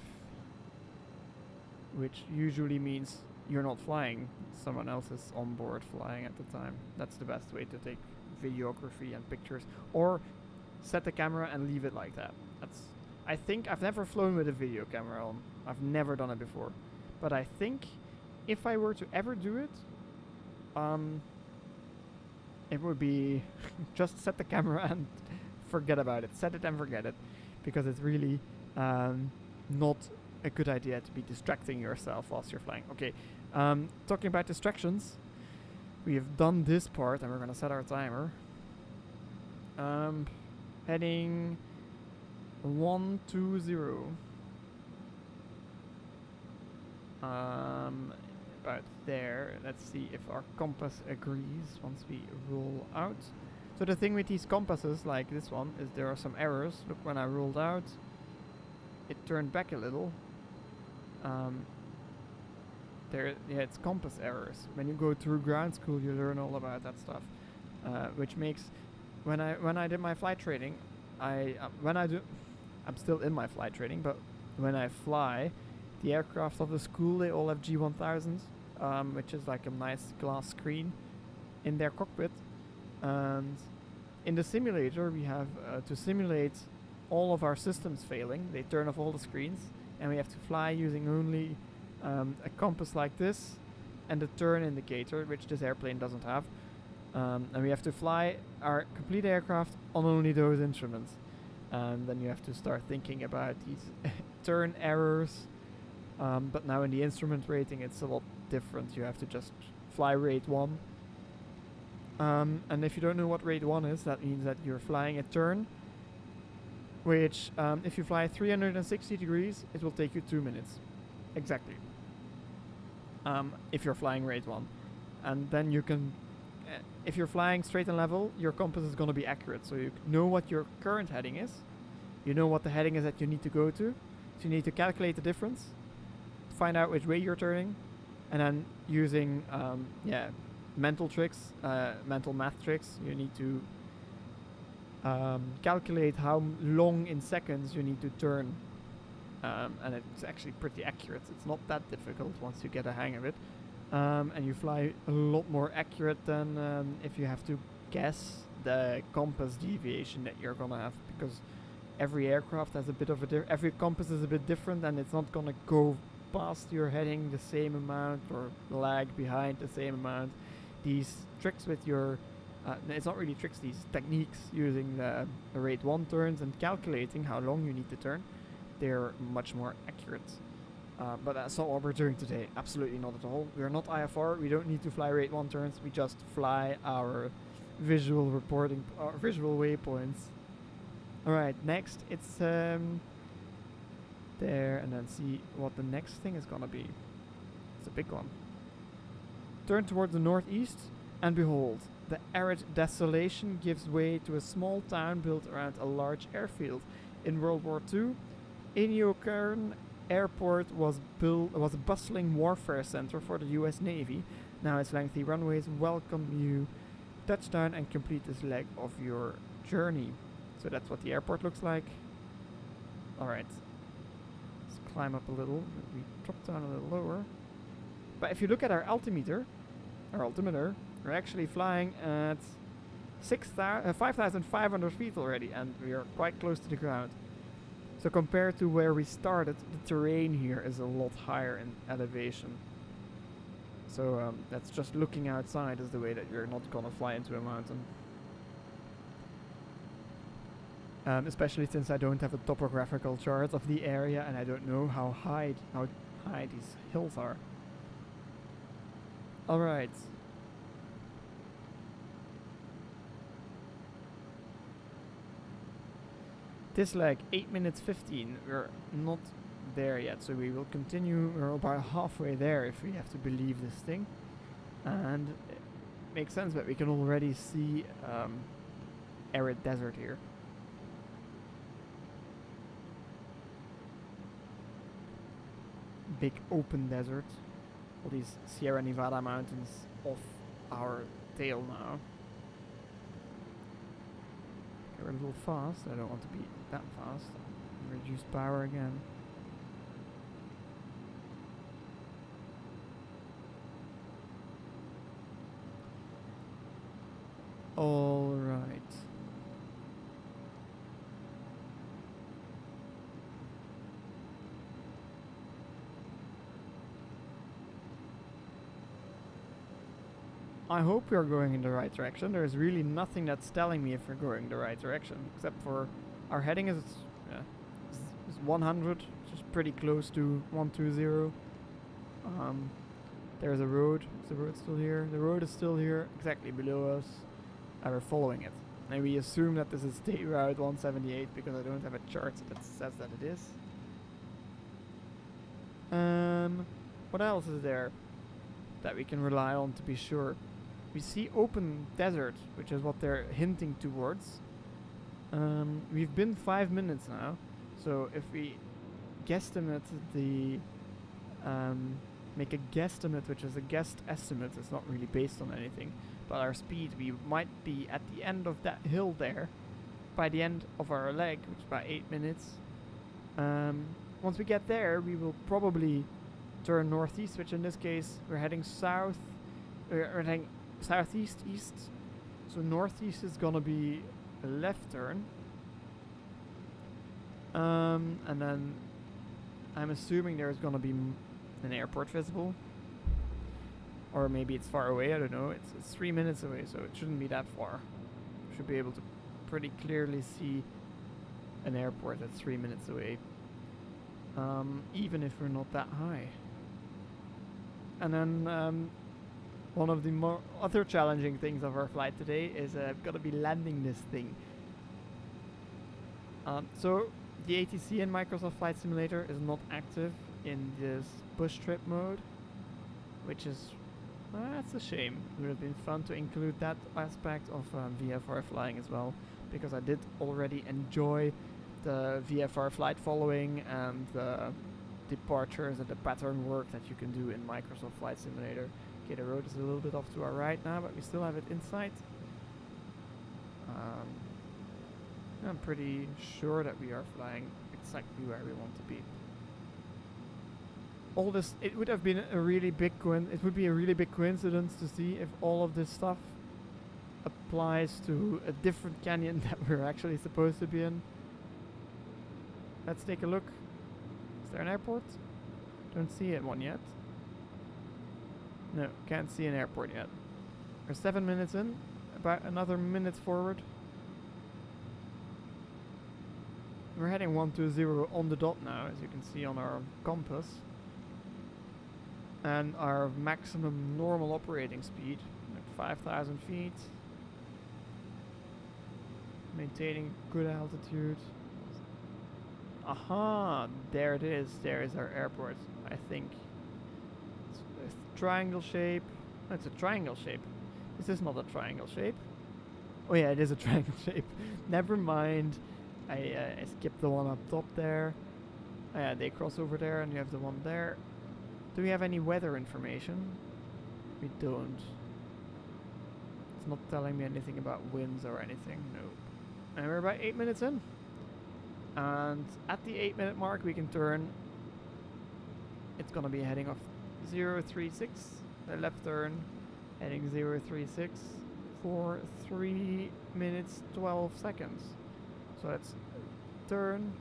which usually means you're not flying. Someone else is on board flying at the time. That's the best way to take videography and pictures. Or set the camera and leave it like that. I think I've never flown with a video camera on. I've never done it before. But I think if I were to ever do it, it would be just set the camera and forget about it. Set it and forget it. Because it's really not a good idea to be distracting yourself whilst you're flying. Okay, talking about distractions, we have done this part and we're gonna set our timer. Heading 120. About there. Let's see if our compass agrees once we roll out. So the thing with these compasses, like this one, is there are some errors. Look, when I rolled out, it turned back a little. It's compass errors. When you go through ground school, you learn all about that stuff, which makes when I did my flight training, I'm still in my flight training, but when I fly, the aircraft of the school, they all have G1000s, which is like a nice glass screen in their cockpit. And in the simulator, we have to simulate all of our systems failing. They turn off all the screens, and we have to fly using only a compass like this and a turn indicator, which this airplane doesn't have. And we have to fly our complete aircraft on only those instruments. And then you have to start thinking about these turn errors. But now in the instrument rating, it's a lot different. You have to just fly rate 1. And if you don't know what rate 1 is, that means that you're flying a turn, which if you fly 360 degrees, it will take you 2 minutes. Exactly. If you're flying rate 1. And then you can, if you're flying straight and level, your compass is going to be accurate. So you know what your current heading is. You know what the heading is that you need to go to. So you need to calculate the difference, find out which way you're turning, and then using mental tricks, mental math tricks, you need to calculate how long in seconds you need to turn, and it's actually pretty accurate. It's not that difficult once you get a hang of it, and you fly a lot more accurate than if you have to guess the compass deviation that you're gonna have, because every aircraft has a bit of a every compass is a bit different, and it's not gonna go past your heading the same amount or lag behind the same amount. These tricks with your it's not really tricks, these techniques using the rate 1 turns and calculating how long you need to turn, they're much more accurate. But that's not what we're doing today. Absolutely not at all. We're not IFR. We don't need to fly rate 1 turns. We just fly our visual reporting, visual waypoints. Alright, next it's there, and then see what the next thing is gonna be. It's a big one. Turn towards the northeast, and behold, the arid desolation gives way to a small town built around a large airfield. In World War II, Inyokarn Airport was a bustling warfare center for the US Navy. Now its lengthy runways welcome you. Touchdown and complete this leg of your journey. So that's what the airport looks like. Alright. Let's climb up a little. We drop down a little lower. But if you look at our altimeter, we're actually flying at 5,500 feet already, and we are quite close to the ground. So compared to where we started, the terrain here is a lot higher in elevation. So that's just looking outside is the way that you're not gonna fly into a mountain. Especially since I don't have a topographical chart of the area, and I don't know how high these hills are. Alright. This leg, 8 minutes 15. We're not there yet, so we will continue. We're about halfway there if we have to believe this thing. And it makes sense that we can already see arid desert here. Big open desert. All these Sierra Nevada mountains off our tail now. Okay, we're a little fast. I don't want to be that fast. Reduce power again. All right. I hope we are going in the right direction. There's really nothing that's telling me if we're going the right direction, except for our heading is 100, which is pretty close to 120. There's a road. Is the road still here? The road is still here, exactly below us. And we're following it. And we assume that this is State Route 178 because I don't have a chart that says that it is. What else is there that we can rely on to be sure? We see open desert, which is what they're hinting towards. We've been 5 minutes now, so if we guesstimate the make a guesstimate, which is a guessed estimate, it's not really based on anything, but our speed, we might be at the end of that hill there by the end of our leg, which is about 8 minutes. Once we get there, we will probably turn northeast, which in this case we're heading south. We're heading southeast east, so northeast is gonna be a left turn, and then I'm assuming there's gonna be an airport visible, or maybe it's far away. I don't know. It's 3 minutes away, so it shouldn't be that far. Should be able to pretty clearly see an airport that's 3 minutes away, even if we're not that high. And then one of the more other challenging things of our flight today is I've got to be landing this thing. So the ATC in Microsoft Flight Simulator is not active in this bush trip mode, which is that's a shame. It would have been fun to include that aspect of VFR flying as well, because I did already enjoy the VFR flight following and the departures and the pattern work that you can do in Microsoft Flight Simulator. Okay, the road is a little bit off to our right now, but we still have it in sight. I'm pretty sure that we are flying exactly where we want to be. All this, it would have been a really big it would be a really big coincidence to see if all of this stuff applies to a different canyon that we're actually supposed to be in. Let's take a look. Is there an airport? Don't see one yet. No, can't see an airport yet. We're 7 minutes in, about another minute forward. We're heading 120 on the dot now, as you can see on our compass. And our maximum normal operating speed, like 5,000 feet. Maintaining good altitude. Aha, there it is. There is our airport, I think. It's a triangle shape. No, it's a triangle shape. This is not a triangle shape. Oh yeah, it is a triangle shape. Never mind. I skipped the one up top there. Oh yeah, they cross over there and you have the one there. Do we have any weather information? We don't. It's not telling me anything about winds or anything. No. And we're about 8 minutes in. And at the 8 minute mark we can turn. It's gonna be heading off 036, a left turn, heading 036 for 3 minutes 12 seconds. So let's turn.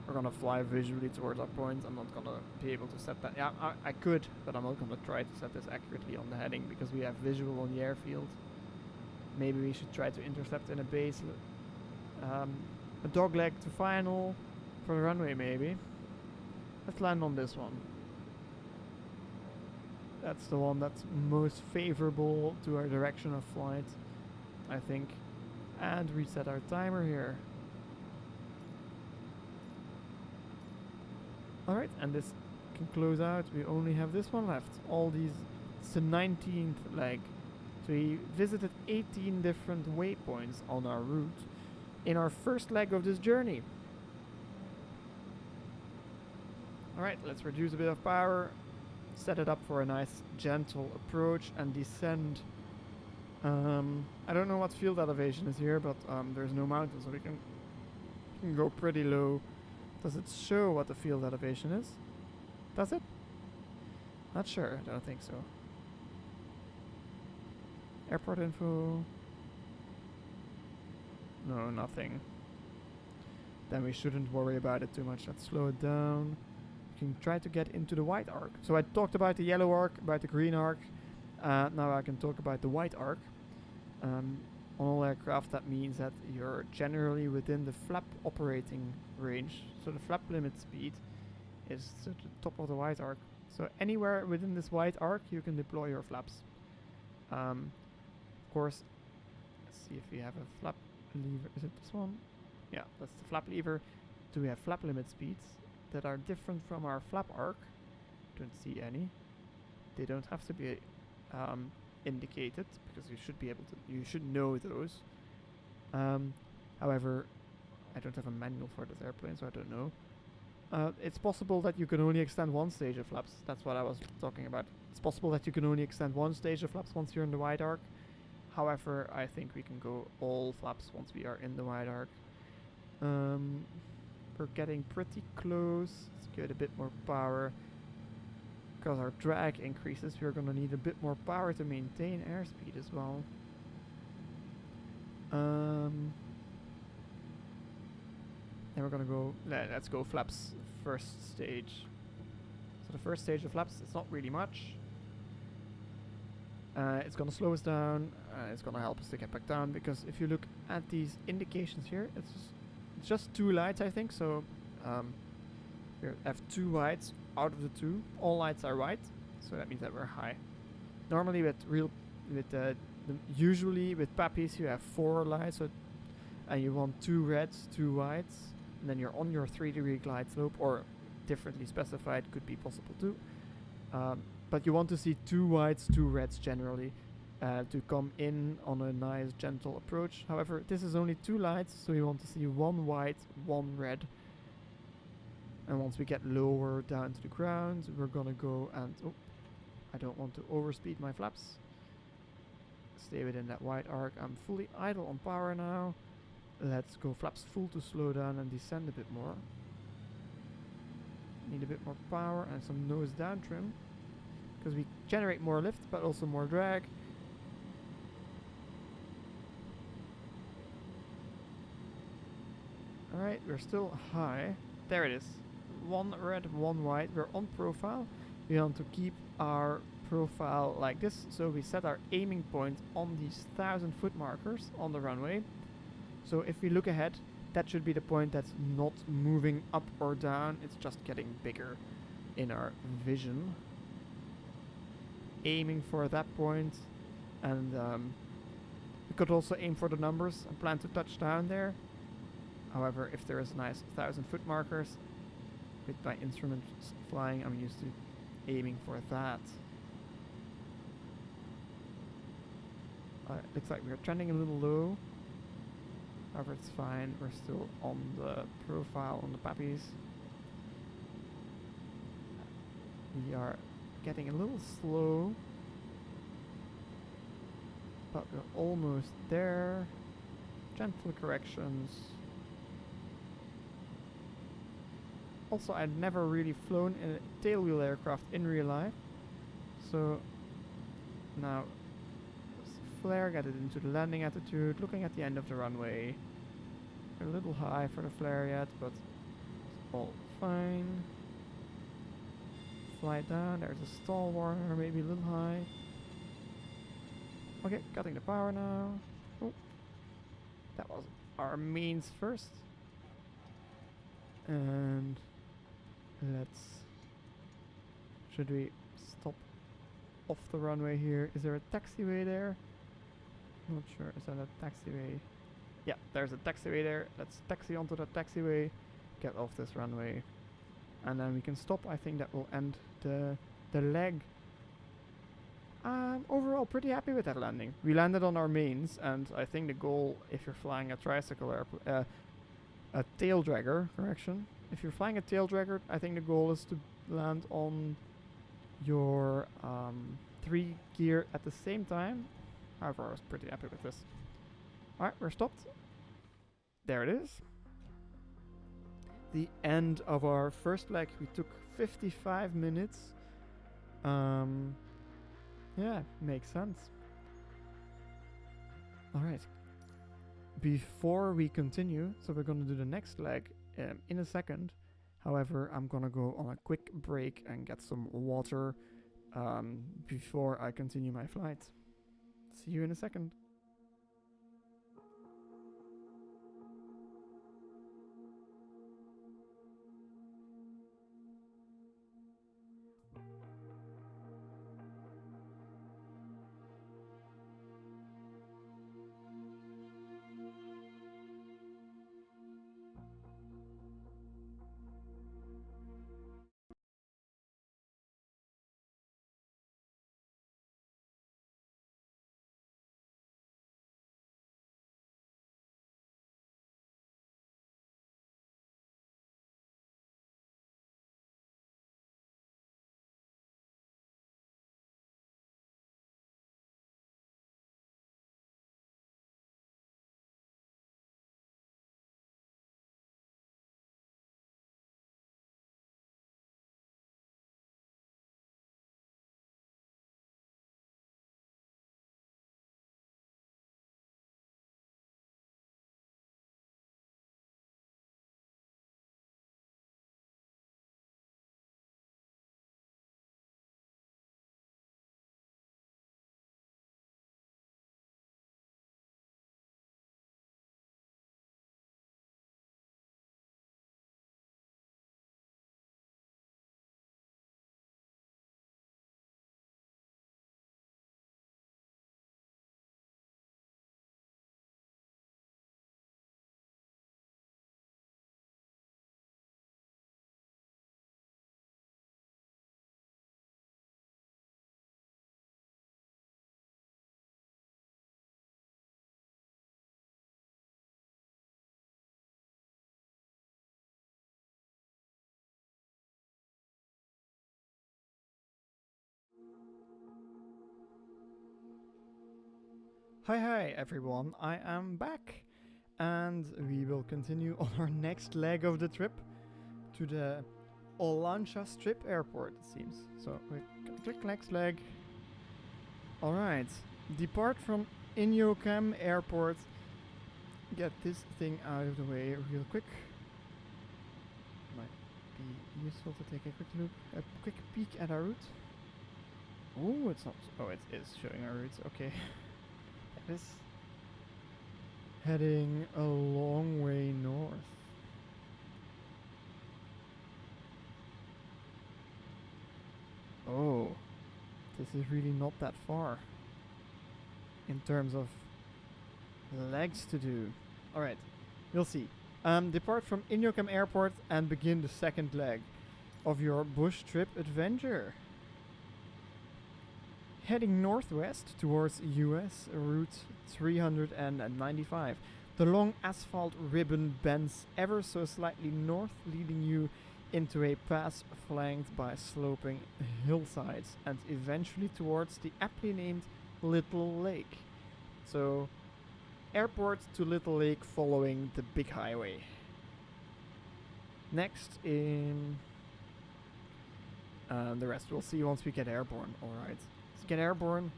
We're gonna fly visually towards our point. I'm not gonna be able to set that. Yeah, I could, but I'm not gonna try to set this accurately on the heading because we have visual on the airfield. Maybe we should try to intercept in a base. A dogleg to final for the runway maybe. Let's land on this one. That's the one that's most favorable to our direction of flight, I think. And reset our timer here. Alright, and this can close out. We only have this one left. All these, it's the 19th leg. So we visited 18 different waypoints on our route in our first leg of this journey. Alright, let's reduce a bit of power, set it up for a nice gentle approach and descend. I don't know what field elevation is here, but there's no mountain, so we can go pretty low. Does it show what the field elevation is? Does it? Not sure, I don't think so. Airport info. No, nothing. Then we shouldn't worry about it too much. Let's slow it down. We can try to get into the white arc. So I talked about the yellow arc, about the green arc. Now I can talk about the white arc. On all aircraft, that means that you're generally within the flap operating range. So the flap limit speed is to the top of the white arc. So anywhere within this white arc, you can deploy your flaps. Of course, let's see if we have a flap lever. Is it this one? Yeah, that's the flap lever. Do we have flap limit speeds that are different from our flap arc? Don't see any. They don't have to be indicated because you should be able to. You should know those. However, I don't have a manual for this airplane, so I don't know. It's possible that you can only extend one stage of flaps. That's what I was talking about. It's possible that you can only extend one stage of flaps once you're in the wide arc. However, I think we can go all flaps once we are in the wide arc. We're getting pretty close. Let's give it a bit more power. Because our drag increases, we're going to need a bit more power to maintain airspeed as well. Then we're going to go, let's go flaps first stage. So the first stage of flaps, it's not really much. It's going to slow us down. It's going to help us to get back down, because if you look at these indications here, it's just 2 lights, I think. So we have 2 whites out of the 2. All lights are white, so that means that we're high. Normally usually with Pappies you have 4 lights, so and you want 2 reds, 2 whites, and then you're on your 3-degree glide slope, or differently specified, could be possible too. But you want to see 2 whites, 2 reds generally, to come in on a nice gentle approach. However, this is only 2 lights, so you want to see 1 white, 1 red. And once we get lower down to the ground, we're gonna go and... Oh, I don't want to overspeed my flaps. Stay within that wide arc. I'm fully idle on power now. Let's go flaps full to slow down and descend a bit more. Need a bit more power and some nose down trim, because we generate more lift but also more drag. Alright, we're still high. There it is. 1 red, 1 white. We're on profile. We want to keep our profile like this, so we set our aiming point on these 1,000-foot markers on the runway. So if we look ahead, that should be the point that's not moving up or down, it's just getting bigger in our vision. Aiming for that point, and we could also aim for the numbers and plan to touch down there. However, if there is nice 1,000-foot markers, with my instrument flying, I'm used to aiming for that. Looks like we're trending a little low. However, it's fine. We're still on the profile on the Pappies. We are getting a little slow, but we're almost there. Gentle corrections. Also, I'd never really flown in a tailwheel aircraft in real life, so now flare, get it into the landing attitude, looking at the end of the runway. We're a little high for the flare yet, but it's all fine. Fly down, there's a stall warner, maybe a little high. Okay, cutting the power now. Oh, that was our mains first. And should we stop off the runway here? Is there a taxiway there? Not sure. Is that a taxiway? Yeah, there's a taxiway there. Let's taxi onto the taxiway, get off this runway, and then we can stop. I think that will end the leg. Overall, pretty happy with that landing. We landed on our mains, and I think the goal, if you're flying a tricycle airplane, a tail dragger, correction. If you're flying a tail dragger, I think the goal is to land on your 3 gear at the same time. However, I was pretty happy with this. Alright, we're stopped. There it is. The end of our first leg. We took 55 minutes. Yeah, makes sense. Alright. Before we continue, so we're gonna do the next leg in a second. However, I'm gonna go on a quick break and get some water before I continue my flight. See you in a second. Hi everyone, I am back and we will continue on our next leg of the trip to the Olancha Strip Airport, it seems. So we can click next leg. Alright, depart from Inyokam Airport. Get this thing out of the way real quick. Might be useful to take a quick peek at our route. Oh, it's not. Oh, it is showing our route. Okay. It is heading a long way north. Oh, this is really not that far in terms of legs to do. Alright, we'll see. Depart from Inyokam Airport and begin the second leg of your bush trip adventure. Heading northwest towards US Route 395. The long asphalt ribbon bends ever so slightly north, leading you into a pass flanked by sloping hillsides and eventually towards the aptly named Little Lake. So, airport to Little Lake following the big highway. Next in the rest we'll see once we get airborne. Alright. Get airborne.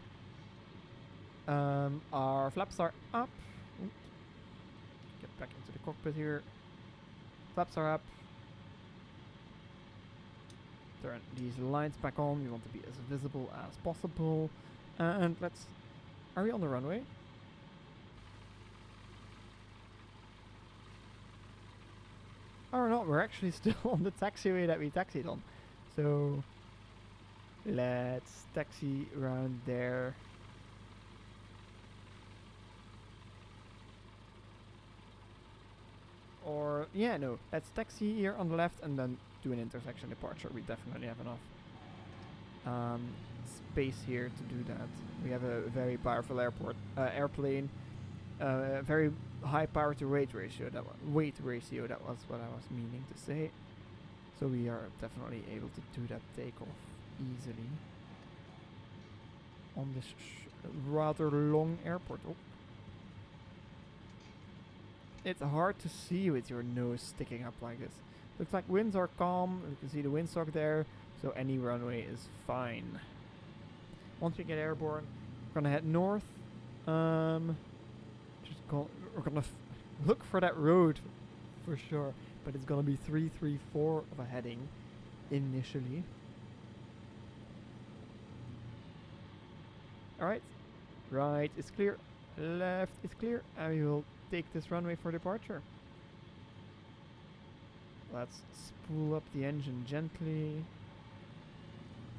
Our flaps are up. Oops. Get back into the cockpit here. Flaps are up. Turn these lights back on. We want to be as visible as possible. And let's... Are we on the runway? Or not, we're actually still on the taxiway that we taxied on. So... Let's taxi around there. Or, yeah, no. Let's taxi here on the left and then do an intersection departure. We definitely have enough space here to do that. We have a very powerful airplane. Very high power to weight ratio. That was what I was meaning to say. So we are definitely able to do that takeoff easily on this rather long airport. Oh. It's hard to see with your nose sticking up like this. Looks like winds are calm. You can see the windsock there, so any runway is fine. Once we get airborne, we're gonna head north. we're gonna look for that road for sure, but it's gonna be 334 of a heading initially. Alright, right is clear, left is clear, and we will take this runway for departure. Let's spool up the engine gently.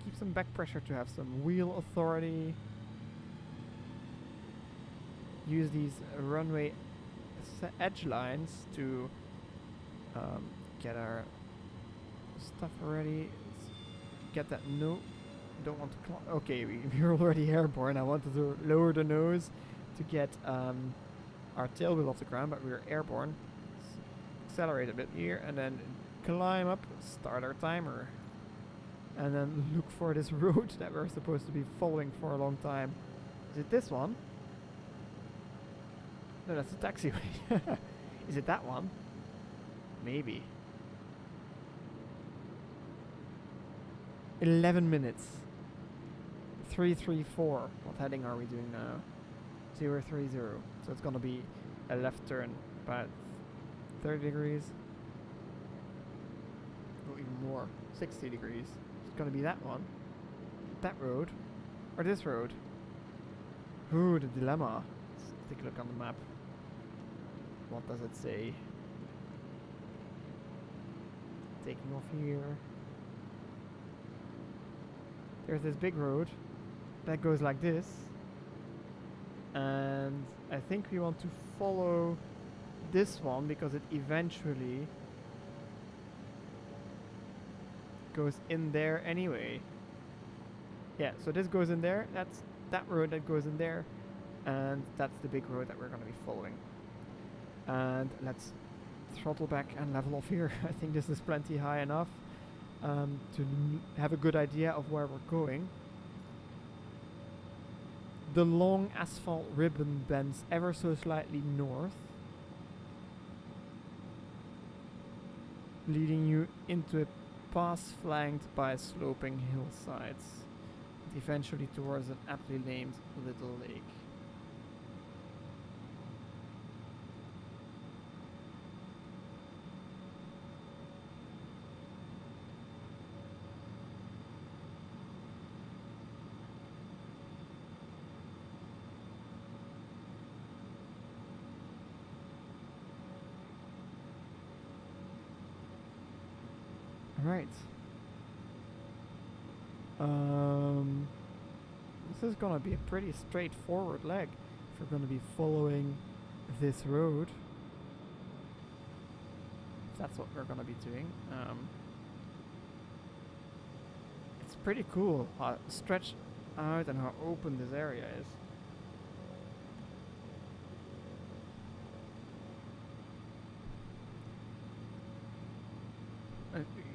Keep some back pressure to have some wheel authority. Use these runway edge lines to get our stuff ready. Let's get that no. Don't want to okay, we're already airborne. I wanted to lower the nose to get our tail wheel off the ground, but we're airborne. Let's accelerate a bit here and then climb up, start our timer, and then look for this road that we're supposed to be following for a long time. Is it this one? No, that's the taxiway. Is it that one? Maybe. 11 minutes. 334. What heading are we doing now? 030. So it's gonna be a left turn about 30 degrees. Or even more. 60 degrees. It's gonna be that one. That road. Or this road. Ooh, the dilemma. Let's take a look on the map. What does it say? Taking off here. There's this big road that goes like this, and I think we want to follow this one because it eventually goes in there anyway. Yeah, so this goes in there, that's that road that goes in there, and that's the big road that we're going to be following. And let's throttle back and level off here. I think this is plenty high enough to have a good idea of where we're going. The long asphalt ribbon bends ever so slightly north, leading you into a pass flanked by sloping hillsides, and eventually towards an aptly named little lake. Right. This is gonna be a pretty straightforward leg if we're gonna be following this road. If that's what we're gonna be doing. It's pretty cool how stretched out and how open this area is.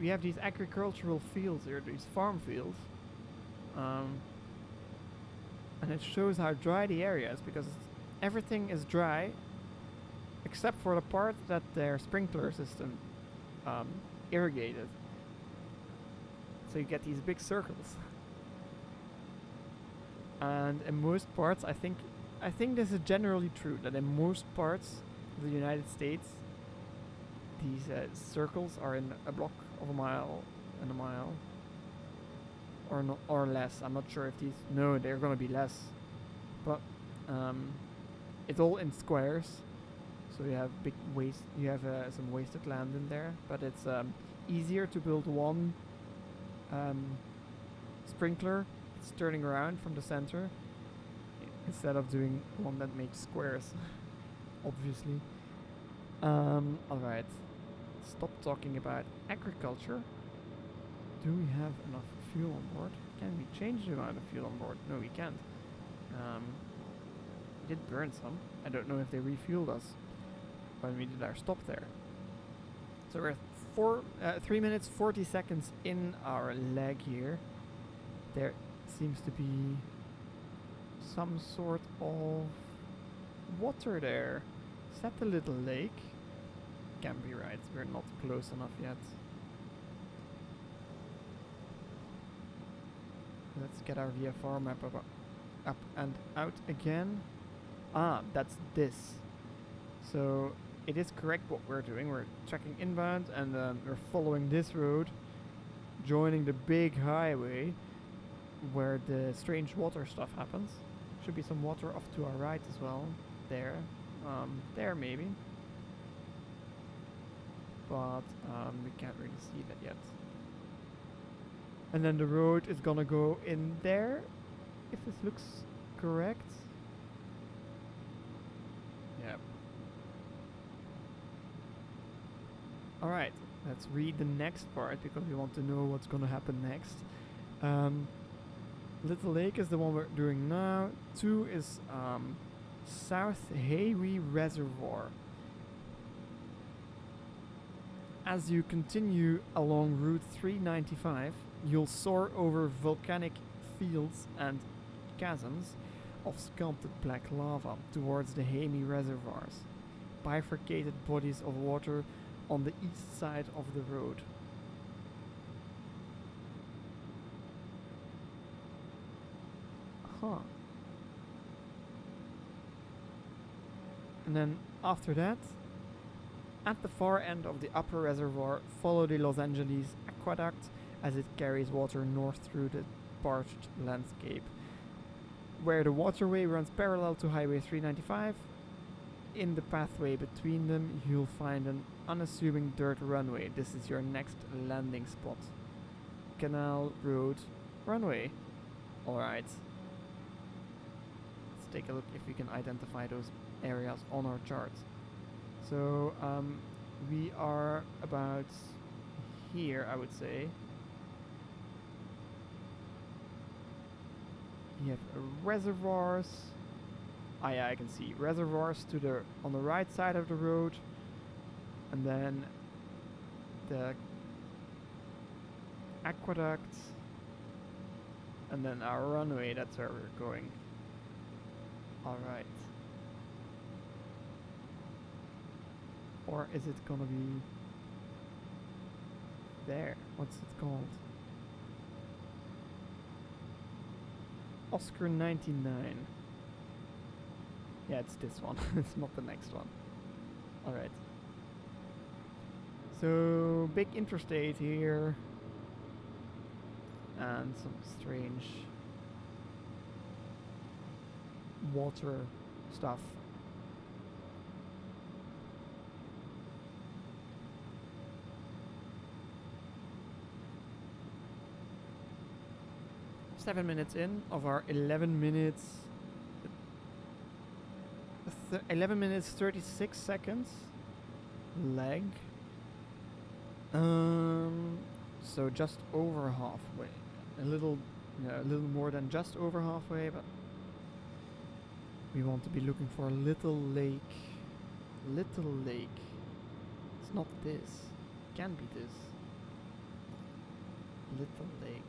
We have these agricultural fields here, these farm fields, and it shows how dry the area is because everything is dry except for the part that their sprinkler system irrigated. So you get these big circles, and in most parts, I think this is generally true, that in most parts of the United States, these circles are in a block of a mile and a mile, or not, or less. I'm not sure if these. No, they're gonna be less, but it's all in squares. So you have big waste. You have some wasted land in there, but it's easier to build one sprinkler. It's turning around from the center instead of doing one that makes squares. Obviously. All right. Stop talking about agriculture. Do we have enough fuel on board? Can we change the amount of fuel on board? No, we can't. We did burn some. I don't know if they refueled us when we did our stop there. So we're 3 minutes 40 seconds in our leg here. There seems to be some sort of water there. Is that the little lake? Can be right. We're not close enough yet. Let's get our VFR map up and out again. Ah, that's this. So it is correct what we're doing. We're tracking inbound and we're following this road, joining the big highway where the strange water stuff happens. Should be some water off to our right as well. There. There maybe. But we can't really see that yet. And then the road is gonna go in there, if this looks correct. Yep. Alright, let's read the next part because we want to know what's gonna happen next. Little Lake is the one we're doing now. 2 is South Haywee Reservoir. As you continue along Route 395, you'll soar over volcanic fields and chasms of sculpted black lava towards the Haymie reservoirs, bifurcated bodies of water on the east side of the road. Huh. And then after that, at the far end of the upper reservoir, follow the Los Angeles Aqueduct as it carries water north through the parched landscape, where the waterway runs parallel to Highway 395. In the pathway between them, you'll find an unassuming dirt runway. This is your next landing spot. Canal Road runway. Alright. Let's take a look if we can identify those areas on our chart. So we are about here, I would say. You have reservoirs. Ah, yeah, I can see reservoirs to the on the right side of the road, and then the aqueduct, and then our runway. That's where we're going. All right. Or is it gonna be there? What's it called? Oscar 99. Yeah, it's this one. It's not the next one. Alright. So, big interstate here. And some strange water stuff. Seven minutes in of our 11 minutes 11 minutes 36 seconds leg. So just over halfway. A little more than just over halfway, but we want to be looking for Little Lake. Little Lake. It's not this. It can be this. Little Lake.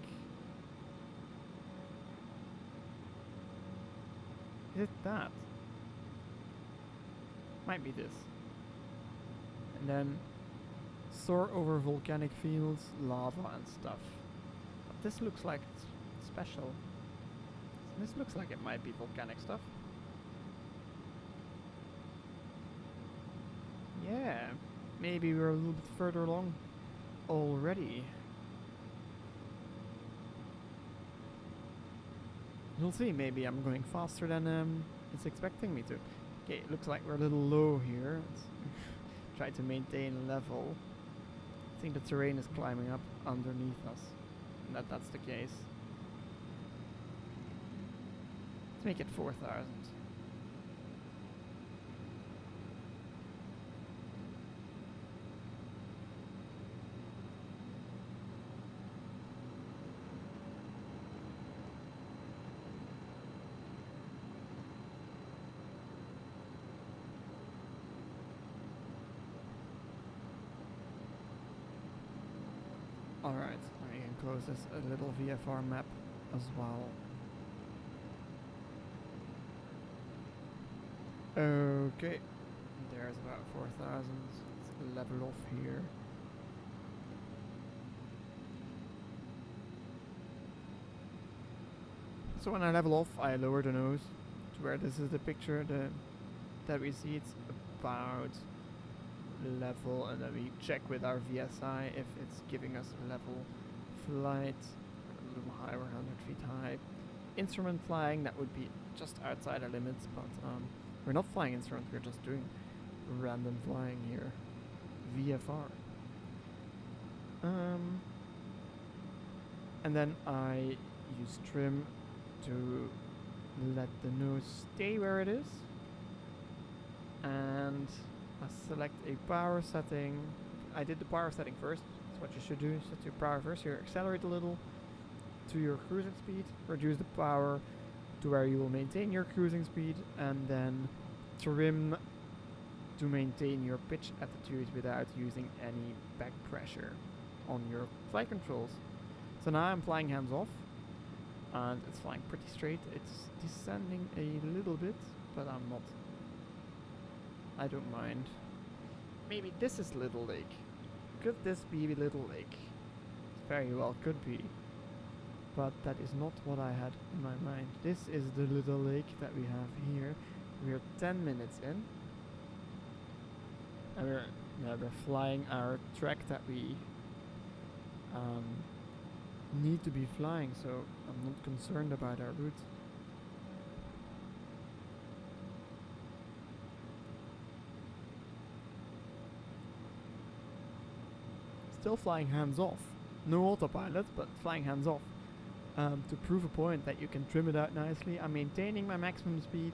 Is it that? Might be this. And then soar over volcanic fields, lava and stuff. But this looks like it's special. This looks like it might be volcanic stuff. Yeah, maybe we're a little bit further along already. You'll see, maybe I'm going faster than it's expecting me to. Okay, it looks like we're a little low here. Let's try to maintain level. I think the terrain is climbing up underneath us. And that's the case. Let's make it 4,000. Alright, we can close this a little VFR map as well. Okay, there's about 4,000. Let's level off here. So when I level off, I lower the nose to where this is the picture that we see. It's about level, and then we check with our VSI if it's giving us a level flight, a little higher, 100 feet high. Instrument flying, that would be just outside our limits, but we're not flying instrument, we're just doing random flying here. VFR. And then I use trim to let the nose stay where it is. And I select a power setting. I did the power setting first. That's what you should do. Set your power first. Here, accelerate a little to your cruising speed. Reduce the power to where you will maintain your cruising speed. And then trim to maintain your pitch attitude without using any back pressure on your flight controls. So now I'm flying hands off. And it's flying pretty straight. It's descending a little bit, but I'm not. I don't mind. Maybe this is Little Lake. Could this be Little Lake? Very well could be. But that is not what I had in my mind. This is the Little Lake that we have here. We're 10 minutes in. And we're flying our track that we need to be flying, so I'm not concerned about our route. Still flying hands off. No autopilot, but flying hands off. To prove a point that you can trim it out nicely. I'm maintaining my maximum speed.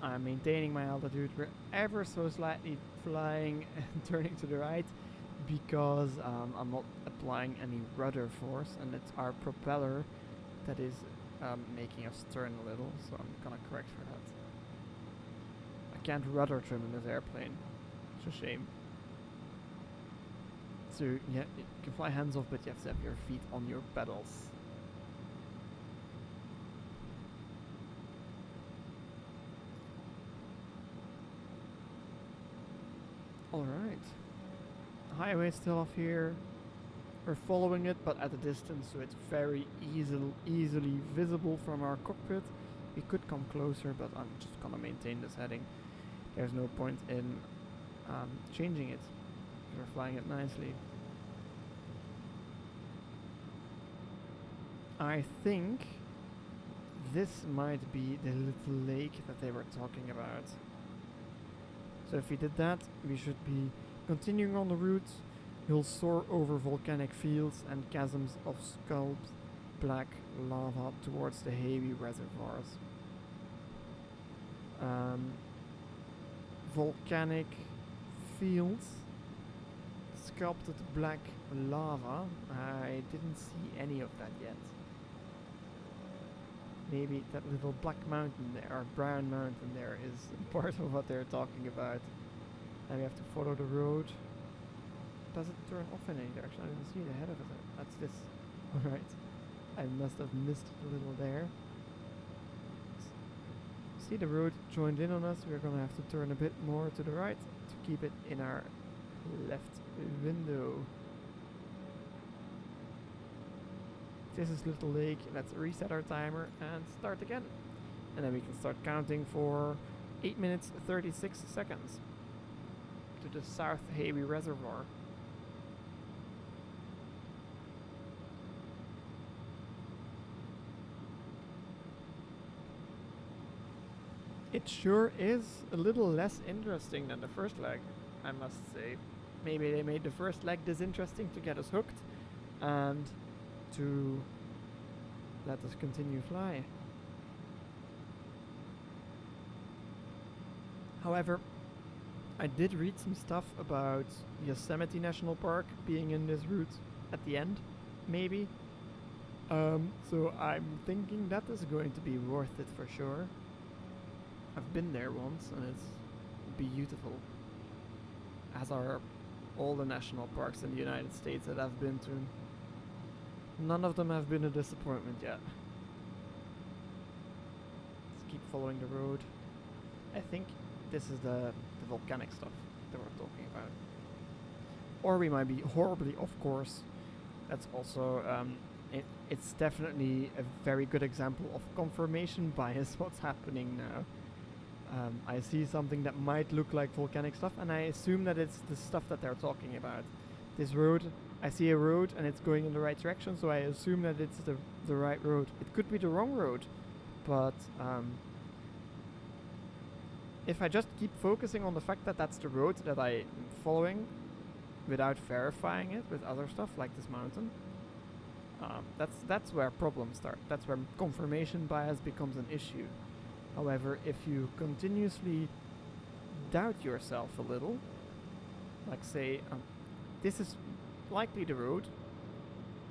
I'm maintaining my altitude. We're ever so slightly flying and turning to the right because I'm not applying any rudder force, and it's our propeller that is making us turn a little, so I'm gonna correct for that. I can't rudder trim in this airplane. It's a shame. So yeah, you can fly hands off, but you have to have your feet on your pedals. Alright. Highway still off here. We're following it, but at a distance, so it's very easily visible from our cockpit. We could come closer, but I'm just gonna maintain this heading. There's no point in changing it. We're flying it nicely. I think this might be the little lake that they were talking about. So if we did that, we should be continuing on the route. You'll soar over volcanic fields and chasms of scalped black lava towards the heavy reservoirs. Volcanic fields, sculpted black lava. I didn't see any of that yet. Maybe that little black mountain there, or brown mountain there, is part of what they're talking about. And we have to follow the road. Does it turn off in any direction? I didn't see the head of it. That's this. Alright. I must have missed a little there. See the road joined in on us. We're gonna have to turn a bit more to the right to keep it in our left window. This is Little Lake. Let's reset our timer and start again. And then we can start counting for 8 minutes 36 seconds to the South Heavy Reservoir. It sure is a little less interesting than the first leg, I must say. Maybe they made the first leg disinteresting to get us hooked and to let us continue fly. However, I did read some stuff about Yosemite National Park being in this route at the end, maybe. So I'm thinking that is going to be worth it for sure. I've been there once and it's beautiful, as are all the national parks in the United States that I've been to. None of them have been a disappointment yet. Let's keep following the road. I think this is the volcanic stuff that we're talking about. Or we might be horribly off course. That's also, it's definitely a very good example of confirmation bias what's happening now. I see something that might look like volcanic stuff, and I assume that it's the stuff that they're talking about. This road, I see a road and it's going in the right direction, so I assume that it's the right road. It could be the wrong road, but if I just keep focusing on the fact that that's the road that I'm following without verifying it with other stuff like this mountain, that's where problems start. That's where confirmation bias becomes an issue. However, if you continuously doubt yourself a little, like say, this is likely the road,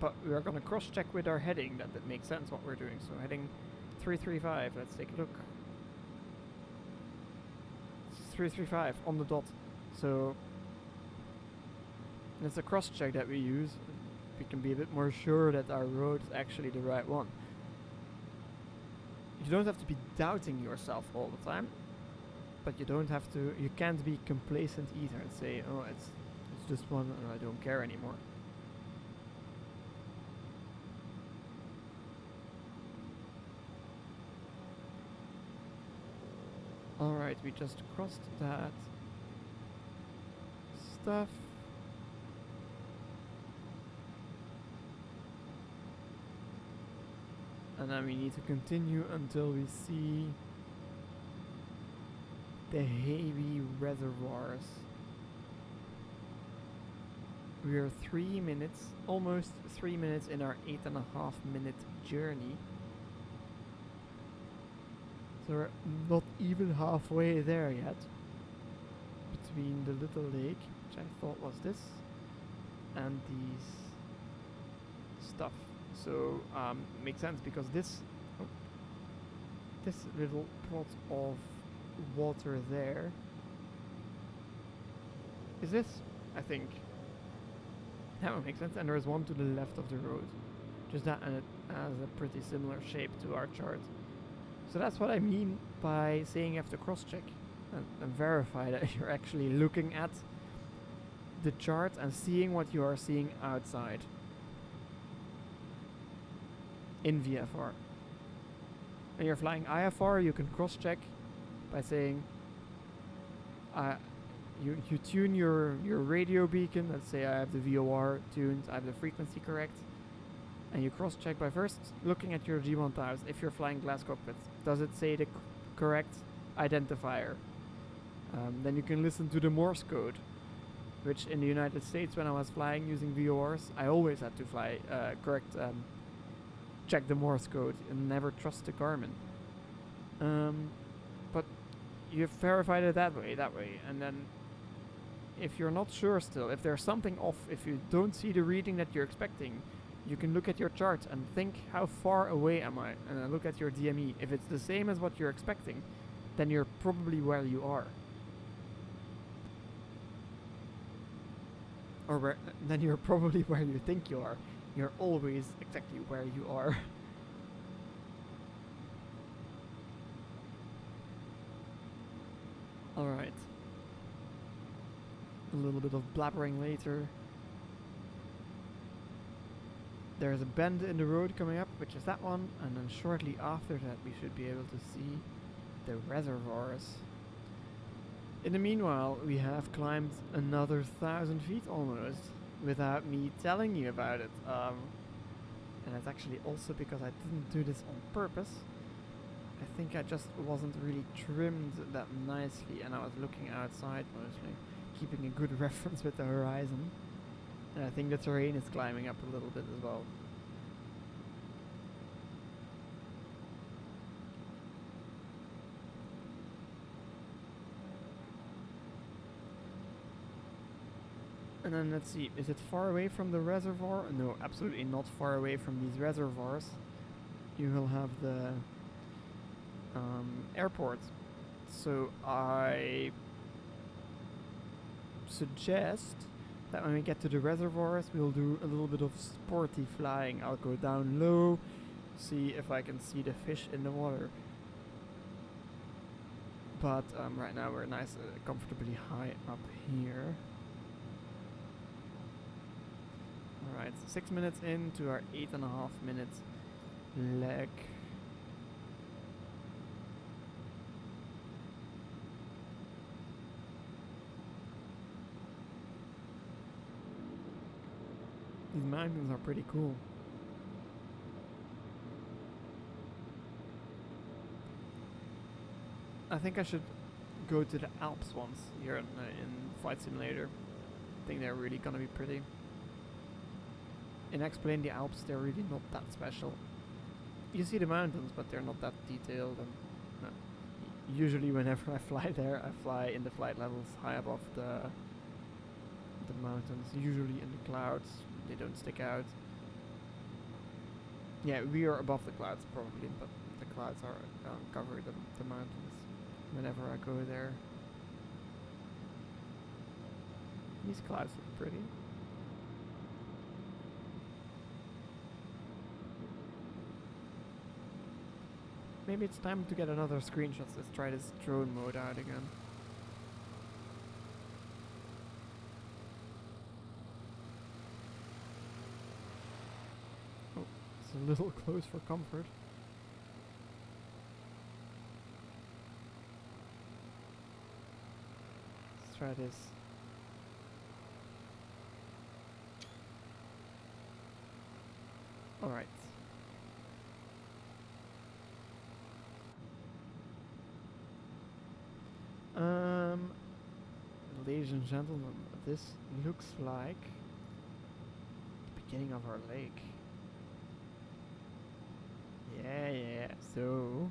but we are going to cross-check with our heading that it makes sense what we're doing. So heading 335, let's take a look. 335 on the dot. So it's a cross-check that we use. We can be a bit more sure that our road is actually the right one. You don't have to be doubting yourself all the time, but you can't be complacent either and say, oh, it's just one and I don't care anymore. Alright, we just crossed that stuff. And then we need to continue until we see the heavy reservoirs. We are 3 minutes, almost 3 minutes in our 8.5 minute journey. So we're not even halfway there yet. Between the little lake, which I thought was this, and these stuff. So makes sense because this little plot of water there is this, I think. That would make sense. And there is one to the left of the road. Just that, and it has a pretty similar shape to our chart. So that's what I mean by saying you have to cross-check and verify that you're actually looking at the chart and seeing what you are seeing outside in VFR. When you're flying IFR, you can cross-check by saying you tune your radio beacon. Let's say I have the VOR tuned, I have the frequency correct, and you cross-check by first looking at your G1000. If you're flying glass cockpit, does it say the correct identifier? Then you can listen to the Morse code, which in the United States, when I was flying using VORs, I always had to fly check the Morse code and never trust the Garmin. But you've verified it that way, and then if you're not sure still, if there's something off, if you don't see the reading that you're expecting, you can look at your chart and think, how far away am I? And then look at your DME. If it's the same as what you're expecting, then you're probably where you are. Or then you're probably where you think you are. You're always exactly where you are. Alright. A little bit of blabbering later. There's a bend in the road coming up, which is that one, and then shortly after that we should be able to see the reservoirs. In the meanwhile, we have climbed another 1,000 feet almost, without me telling you about it. And it's actually also because I didn't do this on purpose. I think I just wasn't really trimmed that nicely, and I was looking outside mostly, keeping a good reference with the horizon. And I think the terrain is climbing up a little bit as well. And then let's see, is it far away from the reservoir? No, absolutely not far away from these reservoirs. You will have the airport. So I suggest that when we get to the reservoirs, we'll do a little bit of sporty flying. I'll go down low, see if I can see the fish in the water. But right now we're nice, comfortably high up here. Alright, 6 minutes into our 8.5 minutes leg. These mountains are pretty cool. I think I should go to the Alps once here in Flight Simulator. I think they're really gonna be pretty. In Explain the Alps, they're really not that special. You see the mountains, but they're not that detailed. And usually, whenever I fly there, I fly in the flight levels high above the mountains. Usually in the clouds, they don't stick out. Yeah, we are above the clouds probably, but the clouds are cover the mountains. Whenever I go there, these clouds look pretty. Maybe it's time to get another screenshot. Let's try this drone mode out again. Oh, it's a little close for comfort. Let's try this. Alright. Ladies and gentlemen, this looks like the beginning of our lake. Yeah, so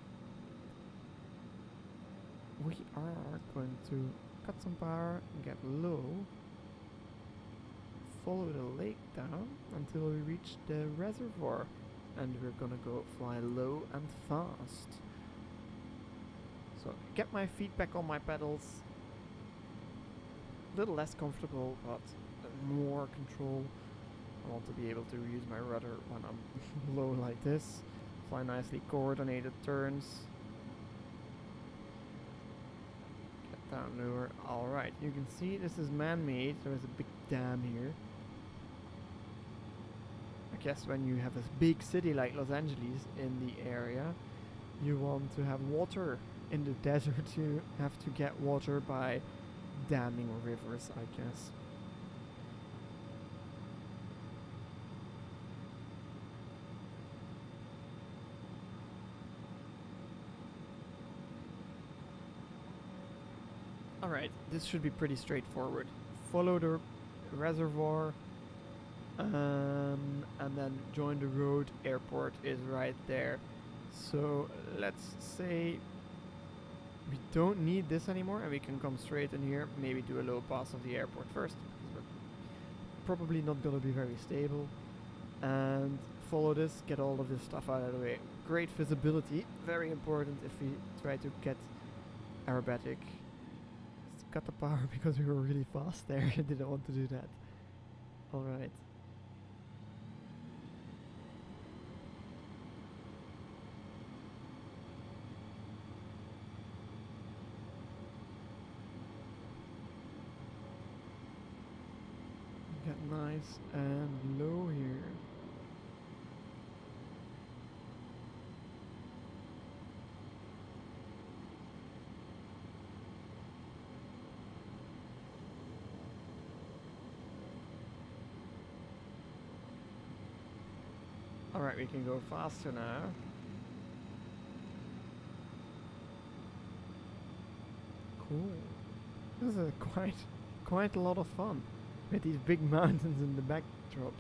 we are going to cut some power, get low, follow the lake down until we reach the reservoir, and we're gonna go fly low and fast. So get my feet back on my pedals. A little less comfortable, but more control. I want to be able to use my rudder when I'm low like this. Fly nicely coordinated turns. Get down lower. Alright, you can see this is man-made. There is a big dam here. I guess when you have a big city like Los Angeles in the area, you want to have water. In the desert you have to get water by damming rivers, I guess. Alright, this should be pretty straightforward. Follow the reservoir and then join the road. Airport is right there. So let's say we don't need this anymore and we can come straight in here, maybe do a low pass of the airport first, because we're probably not going to be very stable, and follow this, get all of this stuff out of the way. Great visibility, very important if we try to get aerobatic. Let's cut the power because we were really fast there. I didn't want to do that. Alright. Get nice and low here. Alright, we can go faster now. Cool. This is quite a lot of fun. With these big mountains in the backdrop.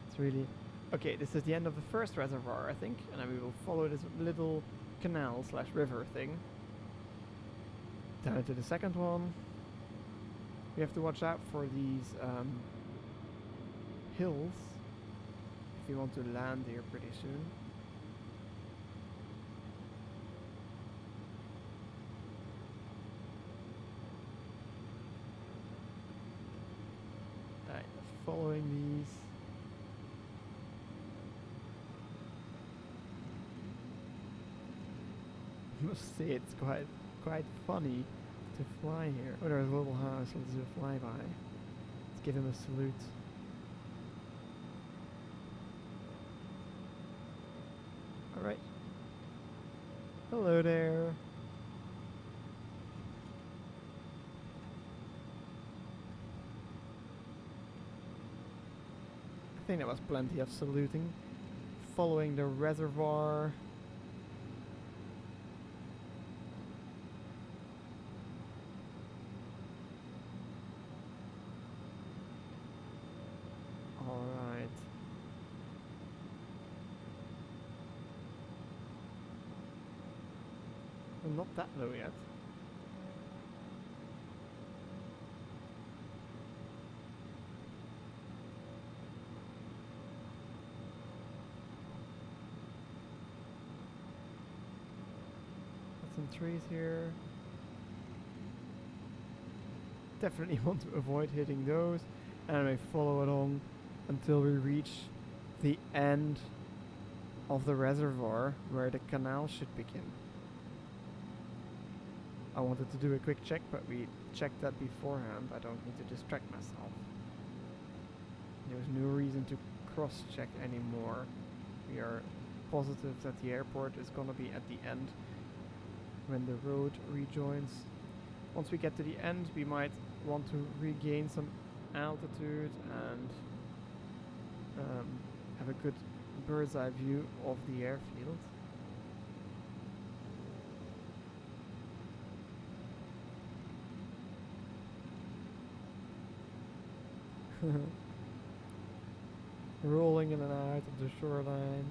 It's really... Okay, this is the end of the first reservoir, I think. And then we will follow this little canal slash river thing down to the second one. We have to watch out for these hills if you want to land here pretty soon. Following these. I must say it's quite funny to fly here. Oh, there's a little house. Let's do a flyby. Let's give him a salute. Alright. Hello there. I think there was plenty of saluting. Following the reservoir. Alright. We're not that low yet. Some trees here. Definitely want to avoid hitting those, and we follow along until we reach the end of the reservoir where the canal should begin. I wanted to do a quick check, but we checked that beforehand. I don't need to distract myself. There's no reason to cross-check anymore. We are positive that the airport is gonna be at the end when the road rejoins. Once we get to the end, we might want to regain some altitude and have a good bird's eye view of the airfield. Rolling in and out of the shoreline.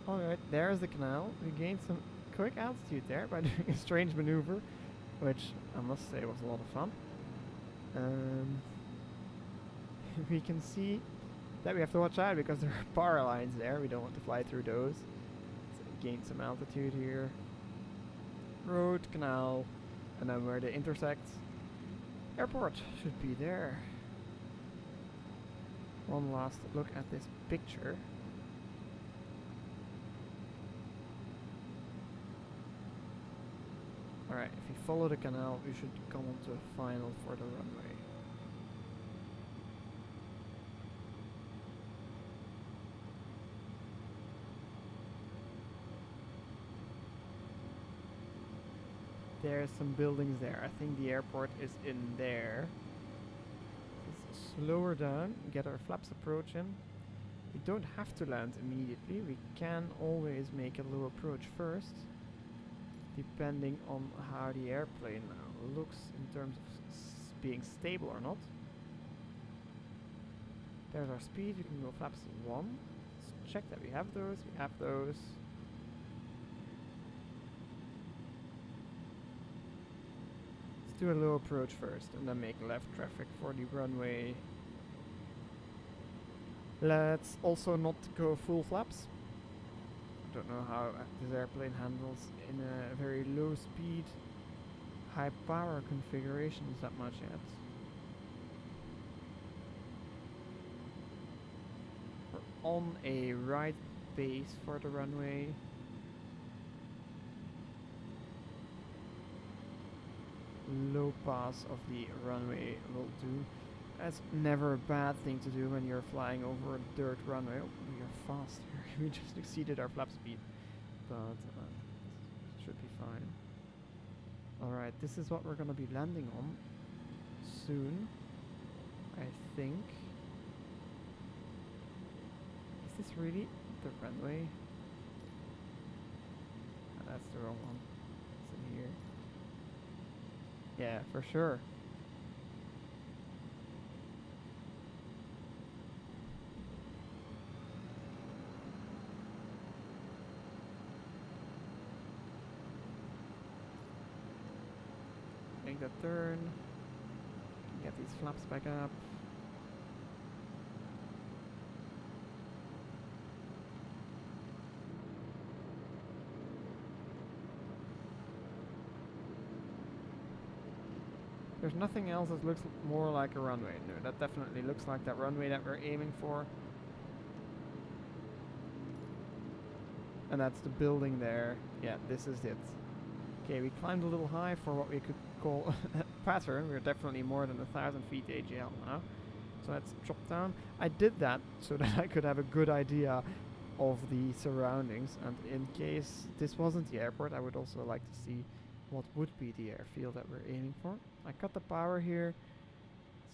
Alright, there's the canal. We gained some quick altitude there by doing a strange maneuver, which I must say was a lot of fun. We can see that we have to watch out because there are power lines there. We don't want to fly through those. Let's gain some altitude here. Road, canal, and then where they intersect. Airport should be there. One last look at this picture. Alright, if we follow the canal, we should come onto a final for the runway. There's some buildings there. I think the airport is in there. Let's slower down, get our flaps approach in. We don't have to land immediately. We can always make a low approach first, depending on how the airplane looks in terms of being stable or not. There's our speed. You can go flaps 1. Let's check that we have those. We have those. Let's do a low approach first and then make left traffic for the runway. Let's also not go full flaps. I don't know how this airplane handles in a very low speed, high power configurations that much yet. We're on a right base for the runway. Low pass of the runway will do. That's never a bad thing to do when you're flying over a dirt runway. Oh, we are fast here. We just exceeded our flap speed, but should be fine. Alright, this is what we're gonna be landing on soon, I think. Is this really the runway? Oh, that's the wrong one. It's in here. Yeah, for sure. Make that turn. Get these flaps back up. There's nothing else that looks more like a runway. No, that definitely looks like that runway that we're aiming for. And that's the building there. Yeah, this is it. Okay, we climbed a little high for what we could call a pattern. We're definitely more than 1,000 feet AGL now. So So let's drop down. I did that so that I could have a good idea of the surroundings, and in case this wasn't the airport, I would also like to see what would be the airfield that we're aiming for. I cut the power here.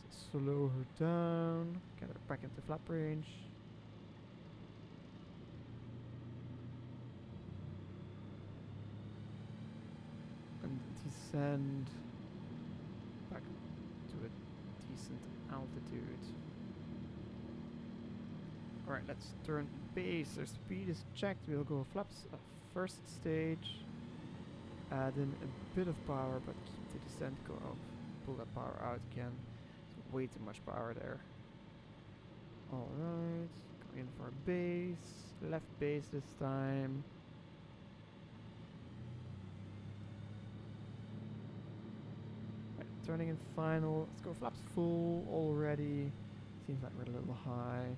Let's slow her down, get her back into flap range. And descend back to a decent altitude. Alright, let's turn base. Our speed is checked. We'll go flaps first stage. Add in a bit of power, but keep the descent go up. Pull that power out again. So way too much power there. Alright, go in for a base. Left base this time. Right, turning in final. Let's go flaps full already. Seems like we're a little high.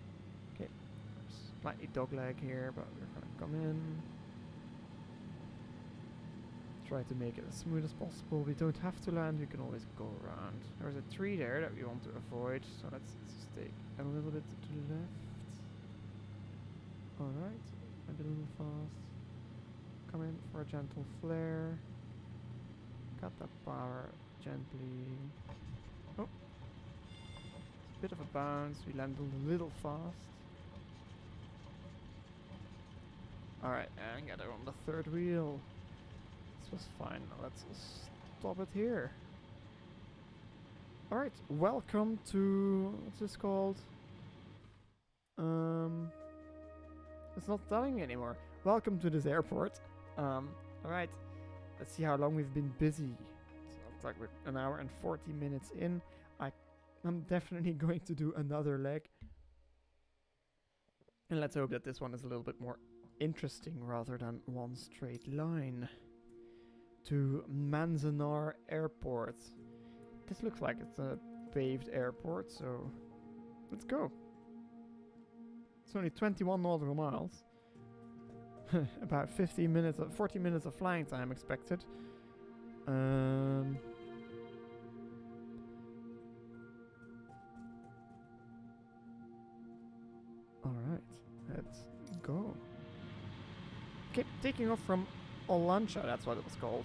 Okay, slightly dogleg here, but we're gonna come in. Try to make it as smooth as possible. We don't have to land, we can always go around. There's a tree there that we want to avoid, so let's just take a little bit to the left. Alright, maybe a little fast. Come in for a gentle flare. Cut that power gently. Oh, it's a bit of a bounce, we landed a little fast. Alright, and get her on the third wheel. This was fine. Let's stop it here. Alright, welcome to... what's this called? It's not telling me anymore. Welcome to this airport. Alright, let's see how long we've been busy. It looks like we're an hour and 40 minutes in. I'm definitely going to do another leg. And let's hope that this one is a little bit more interesting rather than one straight line. To Manzanar Airport. This looks like it's a paved airport, so let's go. It's only 21 nautical miles. About 40 minutes of flying time expected. Alright, let's go. Okay, taking off from Olancha, that's what it was called.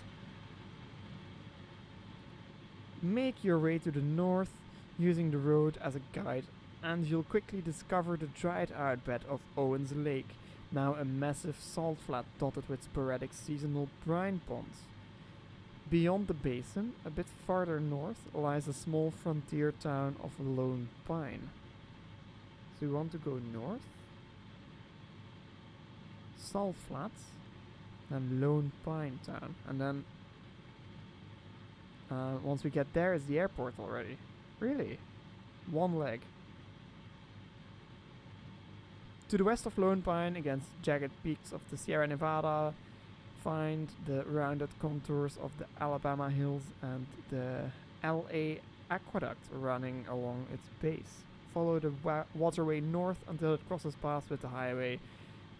Make your way to the north using the road as a guide, and you'll quickly discover the dried out bed of Owens Lake, now a massive salt flat dotted with sporadic seasonal brine ponds. Beyond the basin, a bit farther north, lies a small frontier town of Lone Pine. So we want to go north. Salt Flats. Then Lone Pine Town. And then once we get there is the airport already. Really? One leg. To the west of Lone Pine, against jagged peaks of the Sierra Nevada, find the rounded contours of the Alabama Hills and the LA Aqueduct running along its base. Follow the waterway north until it crosses paths with the highway.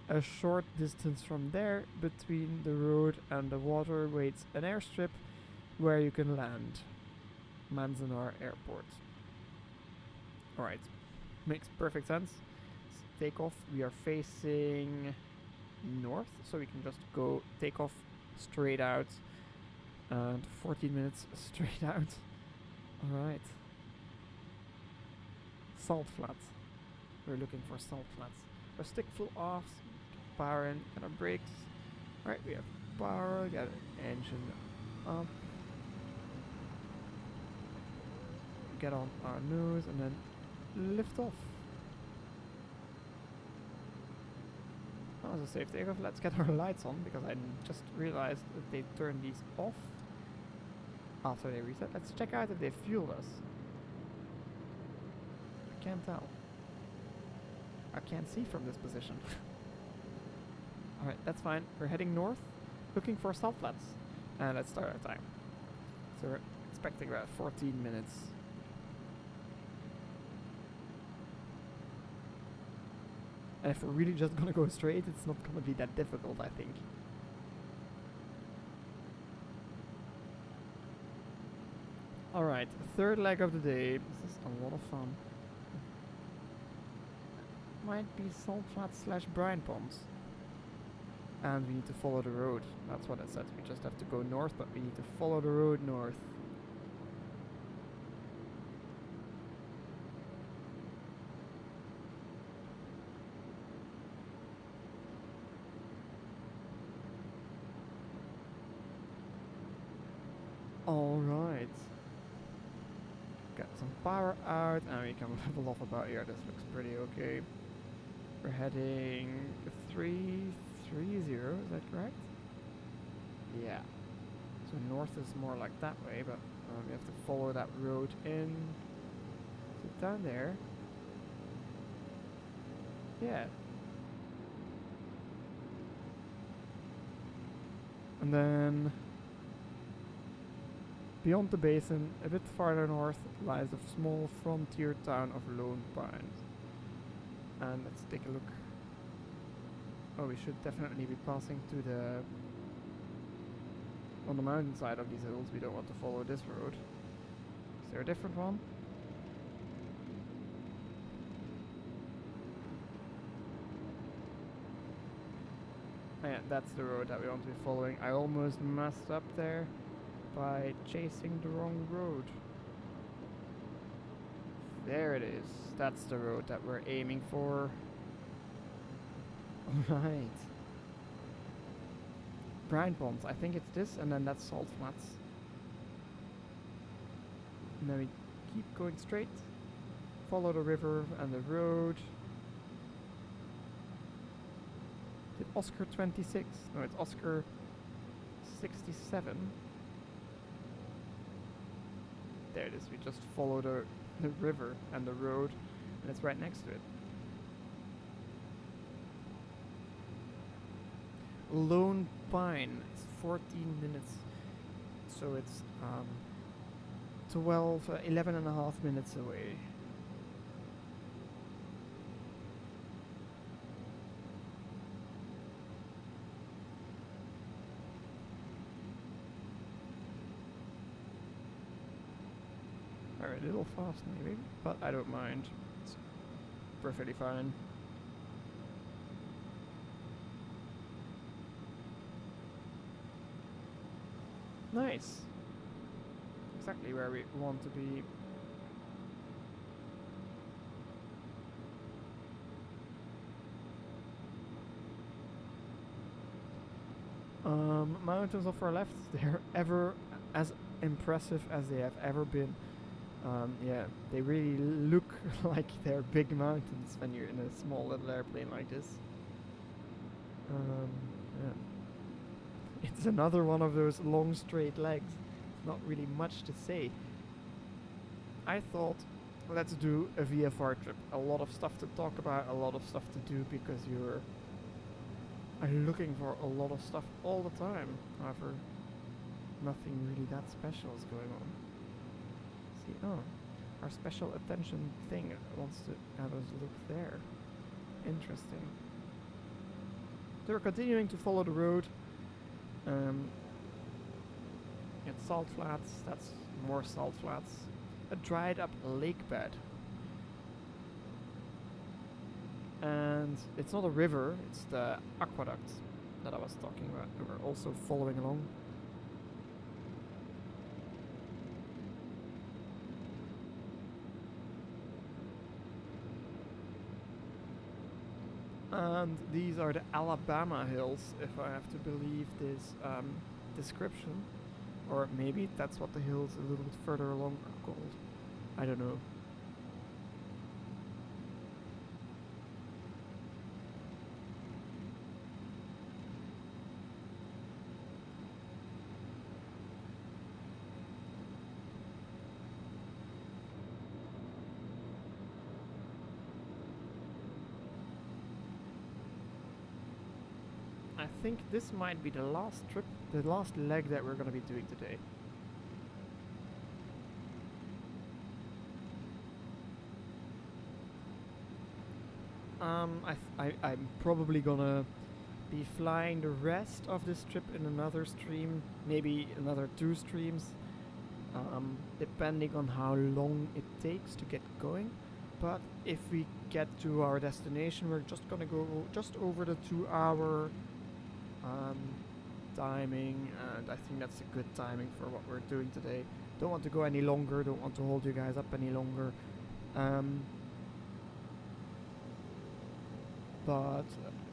A short distance from there, between the road and the water, waits an airstrip where you can land. Manzanar Airport. Alright, makes perfect sense. Take off. We are facing north, so we can just go take off straight out. And 14 minutes straight out. Alright. Salt flats. We're looking for salt flats. Our stick full off. Power in, get our brakes. Alright, we have power, get our engine up. Get on our nose and then lift off. That was a safe takeoff. Let's get our lights on because I just realized that they turned these off after they reset. Let's check out if they fueled us. I can't tell. I can't see from this position. Alright, that's fine. We're heading north, looking for salt flats. And let's start our time. So we're expecting about 14 minutes. And if we're really just gonna go straight, it's not gonna be that difficult, I think. Alright, third leg of the day. This is a lot of fun. might be salt flats slash brine ponds. And we need to follow the road. That's what I said. We just have to go north, but we need to follow the road north. Alright. Got some power out, and we can level off about here. This looks pretty okay. We're heading 330, is that correct? Yeah. So north is more like that way, but we have to follow that road in. Is it down there? Yeah. And then beyond the basin, a bit farther north, lies the small frontier town of Lone Pines. And let's take a look. Oh, we should definitely be passing to the on the mountainside of these hills. We don't want to follow this road. Is there a different one? Oh yeah, that's the road that we want to be following. I almost messed up there by chasing the wrong road. There it is. That's the road that we're aiming for. Alright. Brine ponds. I think it's this, and then that's salt flats. And then we keep going straight. Follow the river and the road. Is it Oscar 26? No, it's Oscar 67. There it is. We just follow the river and the road, and it's right next to it. Lone Pine. It's 14 minutes, so it's 11 and a half minutes away. Alright, a little fast maybe, but I don't mind. It's perfectly fine. Nice. Exactly where we want to be. Mountains off our left, they're ever as impressive as they have ever been. Yeah, they really look like they're big mountains when you're in a small little airplane like this. Yeah. It's another one of those long straight legs. Not really much to say. I thought, let's do a VFR trip. A lot of stuff to talk about, a lot of stuff to do, because you're looking for a lot of stuff all the time. However, nothing really that special is going on. See, oh, our special attention thing wants to have us look there. Interesting. So we're continuing to follow the road. It's salt flats, that's more salt flats. A dried up lake bed. And it's not a river, it's the aqueduct that I was talking about. And we're also following along. And these are the Alabama hills, if I have to believe this description. Or maybe that's what the hills a little bit further along are called. I don't know. I think this might be the last trip, the last leg that we're going to be doing today. I'm probably gonna be flying the rest of this trip in another stream, maybe another 2 streams, depending on how long it takes to get going. But if we get to our destination, we're just gonna go just over the 2 hour timing, and I think that's a good timing for what we're doing today. Don't want to go any longer, don't want to hold you guys up any longer. But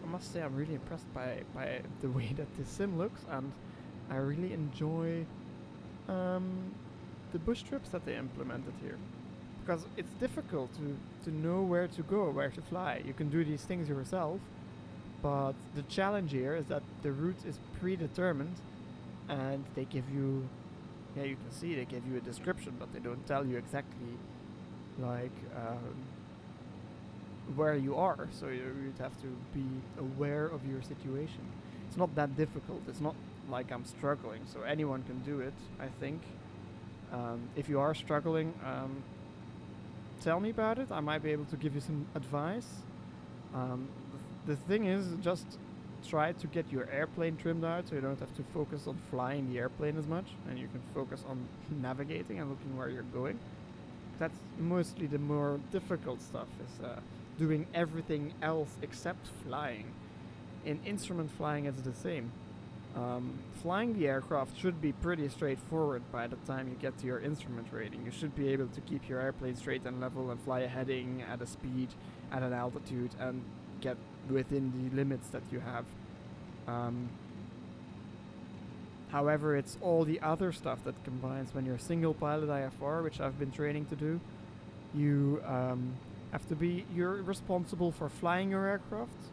I must say I'm really impressed by the way that this sim looks, and I really enjoy the bush trips that they implemented here. Because it's difficult to know where to go, where to fly. You can do these things yourself, but the challenge here is that the route is predetermined, and they give you, yeah, you can see they give you a description, but they don't tell you exactly like where you are. So you'd have to be aware of your situation. It's not that difficult. It's not like I'm struggling, so anyone can do it, I think. If you are struggling, tell me about it. I might be able to give you some advice. The thing is, just try to get your airplane trimmed out so you don't have to focus on flying the airplane as much, and you can focus on navigating and looking where you're going. That's mostly the more difficult stuff, is doing everything else except flying. In instrument flying, it's the same. Flying the aircraft should be pretty straightforward by the time you get to your instrument rating. You should be able to keep your airplane straight and level and fly a heading at a speed, at an altitude, and get within the limits that you have. However, it's all the other stuff that combines when you're single pilot IFR, which I've been training to do. You you're responsible for flying your aircraft,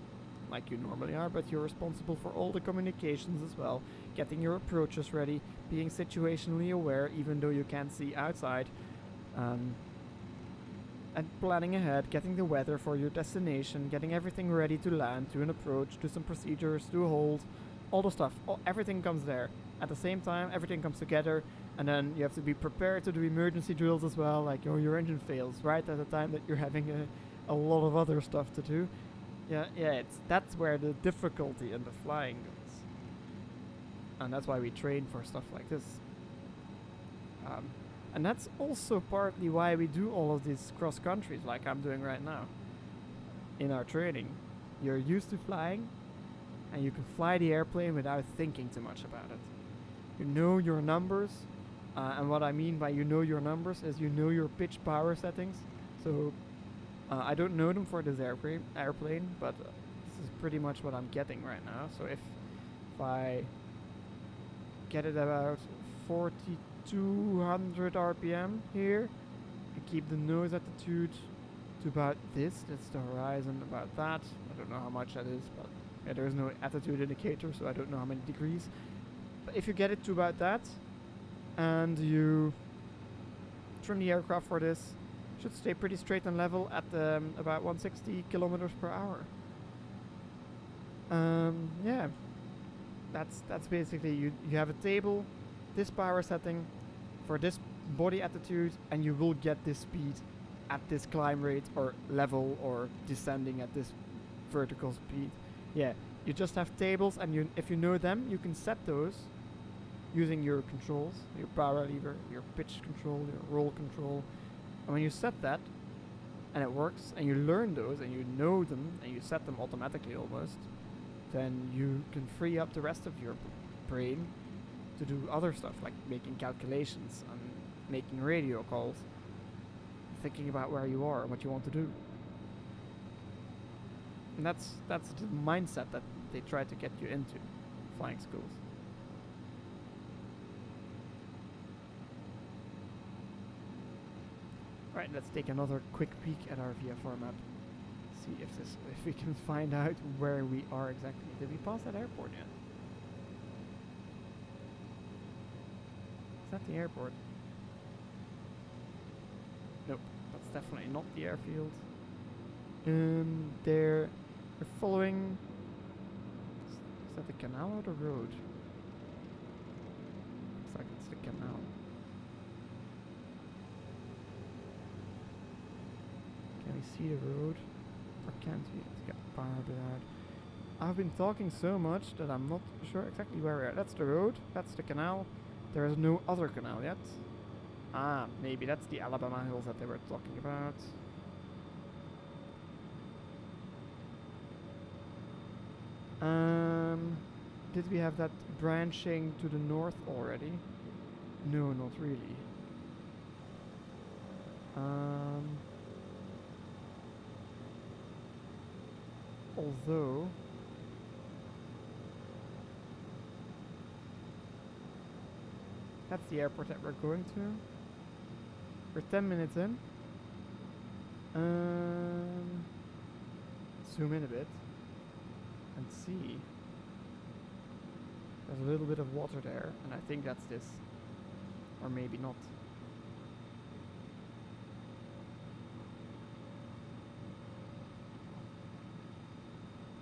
like you normally are, but you're responsible for all the communications as well, getting your approaches ready, being situationally aware even though you can't see outside, and planning ahead, getting the weather for your destination, getting everything ready to land, to an approach, to some procedures, to a hold, all the stuff, everything comes there. At the same time, everything comes together, and then you have to be prepared to do emergency drills as well, like your engine fails right at the time that you're having a lot of other stuff to do. Yeah, that's where the difficulty in the flying goes. And that's why we train for stuff like this. And that's also partly why we do all of these cross countries like I'm doing right now. In our training, you're used to flying, and you can fly the airplane without thinking too much about it. You know your numbers, and what I mean by you know your numbers is you know your pitch power settings. So I don't know them for this airplane, but this is pretty much what I'm getting right now. So if I get it about 4,200 RPM here, and keep the nose altitude to about this, that's the horizon, about that. I don't know how much that is, but yeah, there is no attitude indicator, so I don't know how many degrees. But if you get it to about that, and you trim the aircraft for this, should stay pretty straight and level at about 160 kilometers per hour. Yeah, that's basically you have a table, this power setting for this body attitude, and you will get this speed at this climb rate or level, or descending at this vertical speed. Yeah, you just have tables, and if you know them, you can set those using your controls, your power lever, your pitch control, your roll control. And when you set that, and it works, and you learn those, and you know them, and you set them automatically almost, then you can free up the rest of your brain to do other stuff, like making calculations and making radio calls, thinking about where you are and what you want to do. And that's the mindset that they try to get you into flying schools. Right, let's take another quick peek at our VFR map. See if we can find out where we are exactly. Did we pass that airport yet? Is that the airport? Nope, that's definitely not the airfield. We're following. Is that the canal or the road? Looks like it's the canal. Can we see the road? Or can't we? Let's get the power bit out. I've been talking so much that I'm not sure exactly where we are. That's the road. That's the canal. There is no other canal yet. Ah, maybe that's the Alabama Hills that they were talking about. Did we have that branching to the north already? No, not really. Although that's the airport that we're going to. We're 10 minutes in. Zoom in a bit and see. There's a little bit of water there, and I think that's this. Or maybe not.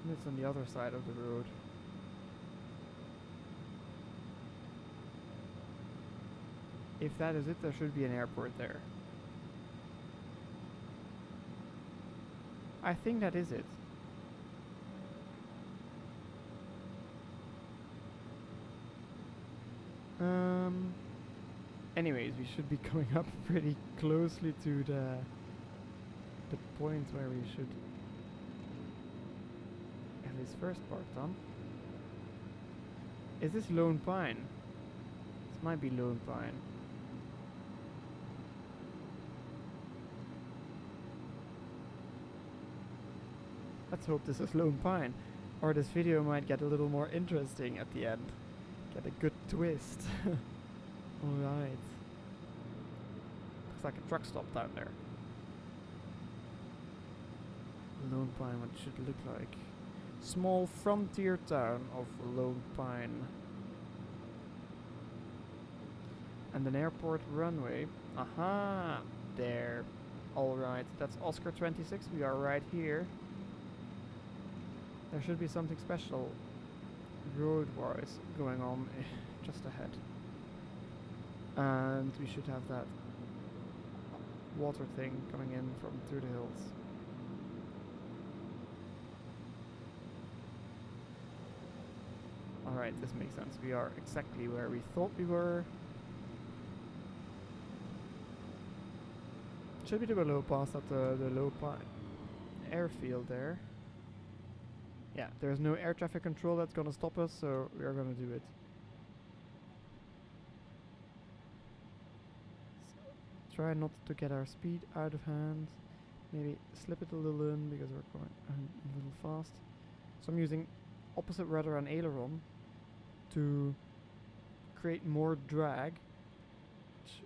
And it's on the other side of the road. If that is it, there should be an airport there. I think that is it. Anyways, we should be coming up pretty closely to the point where we should have this first part done. Is this Lone Pine? This might be Lone Pine. Let's hope this is Lone Pine, or this video might get a little more interesting at the end. Get a good twist. Alright. Looks like a truck stop down there. Lone Pine, what it should look like. Small frontier town of Lone Pine. And an airport runway. Aha! There. Alright, that's Oscar 26. We are right here. There should be something special road-wise going on just ahead. And we should have that water thing coming in from through the hills. Alright, this makes sense. We are exactly where we thought we were. Should we do a low pass at the low airfield there? Yeah, there's no air traffic control that's gonna stop us, so we are gonna do it. So try not to get our speed out of hand. Maybe slip it a little in because we're going a little fast. So I'm using opposite rudder and aileron to create more drag, which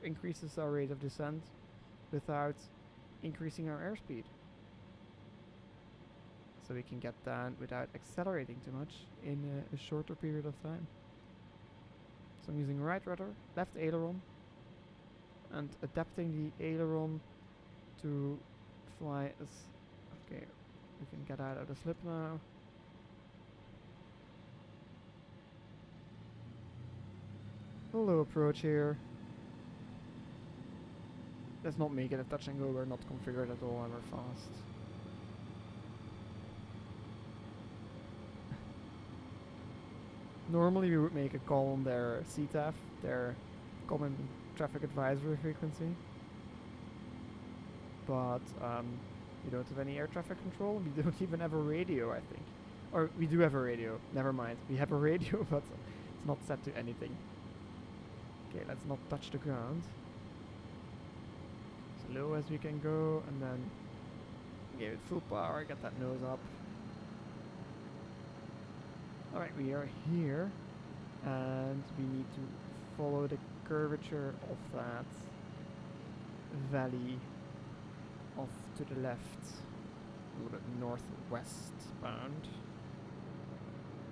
increases our rate of descent without increasing our airspeed. So we can get down without accelerating too much in a shorter period of time. So I'm using right rudder, left aileron, and adapting the aileron to fly as... Okay, we can get out of the slip now. A low approach here. Let's not make it a touch and go, we're not configured at all and we're fast. Normally we would make a call on their CTAF, their Common Traffic Advisory Frequency. But we don't have any air traffic control. We don't even have a radio, I think. Or we do have a radio, never mind. We have a radio, but it's not set to anything. Okay, let's not touch the ground. As low as we can go, and then give it full power, get that nose up. Alright, we are here, and we need to follow the curvature of that valley off to the left, a little bit northwest bound.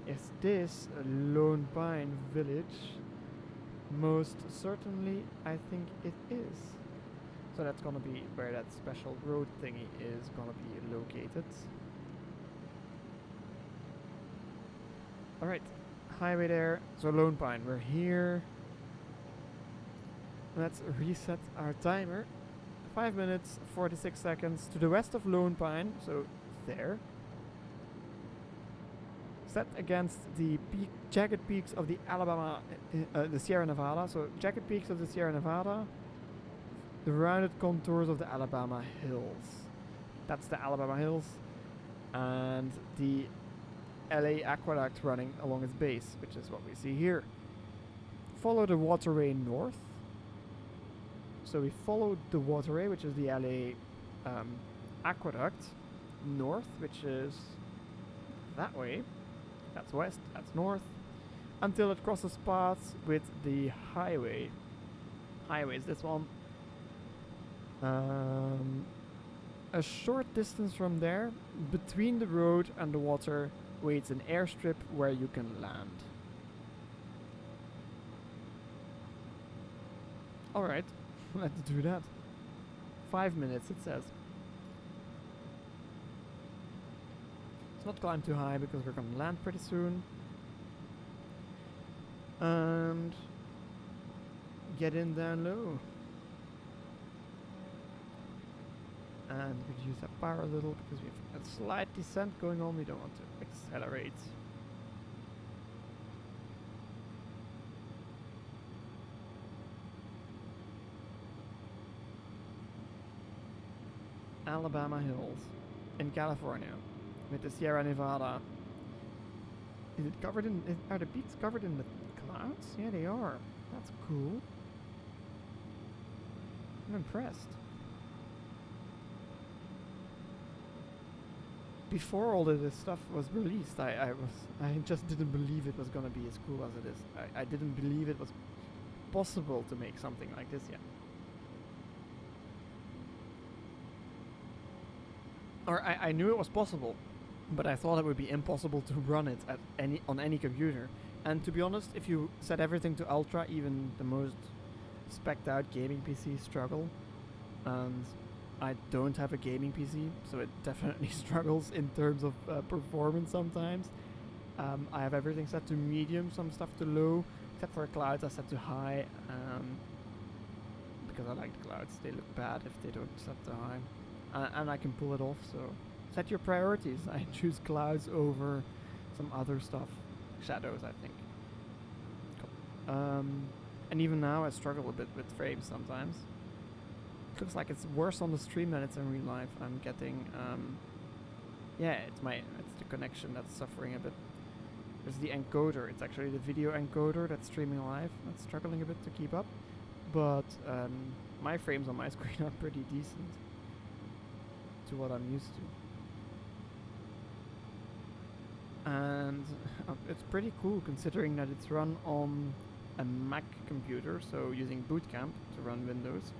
Is this a Lone Pine village? Most certainly, I think it is. So that's gonna be where that special road thingy is gonna be located. Alright, highway there. So Lone Pine, we're here. Let's reset our timer. 5 minutes, 46 seconds to the west of Lone Pine, so there. Set against the jagged peaks of the the Sierra Nevada. So jagged peaks of the Sierra Nevada, the rounded contours of the Alabama Hills. That's the Alabama Hills, and the LA aqueduct running along its base, which is what we see here. Follow the waterway north. So we followed the waterway, which is the LA aqueduct, north, which is that way. That's west, that's north, until it crosses paths with the highway. Highway is this one. A short distance from there, between the road and the water, waits an airstrip where you can land. Alright, let's do that. 5 minutes, it says. Let's not climb too high because we're gonna land pretty soon. And get in down low. And reduce that power a little because we have a slight descent going on. We don't want to accelerate. Alabama Hills in California with the Sierra Nevada. Is it covered in? Are the peaks covered in the clouds? Yeah, they are. That's cool. I'm impressed. Before all of this stuff was released, I just didn't believe it was gonna be as cool as it is. I didn't believe it was possible to make something like this yet. Or I knew it was possible, but I thought it would be impossible to run it at on any computer. And to be honest, if you set everything to ultra, even the most spec'd out gaming PC struggle. And I don't have a gaming PC, so it definitely struggles in terms of performance sometimes. I have everything set to medium, some stuff to low, except for clouds I set to high, because I like the clouds. They look bad if they don't set to high. And I can pull it off, so set your priorities. I choose clouds over some other stuff. Shadows, I think. And even now I struggle a bit with frames sometimes. It looks like it's worse on the stream than it's in real life. I'm getting, yeah, it's the connection that's suffering a bit. There's the encoder. It's actually the video encoder that's streaming live. That's struggling a bit to keep up. But my frames on my screen are pretty decent to what I'm used to. And it's pretty cool considering that it's run on a Mac computer, so using Boot Camp to run Windows.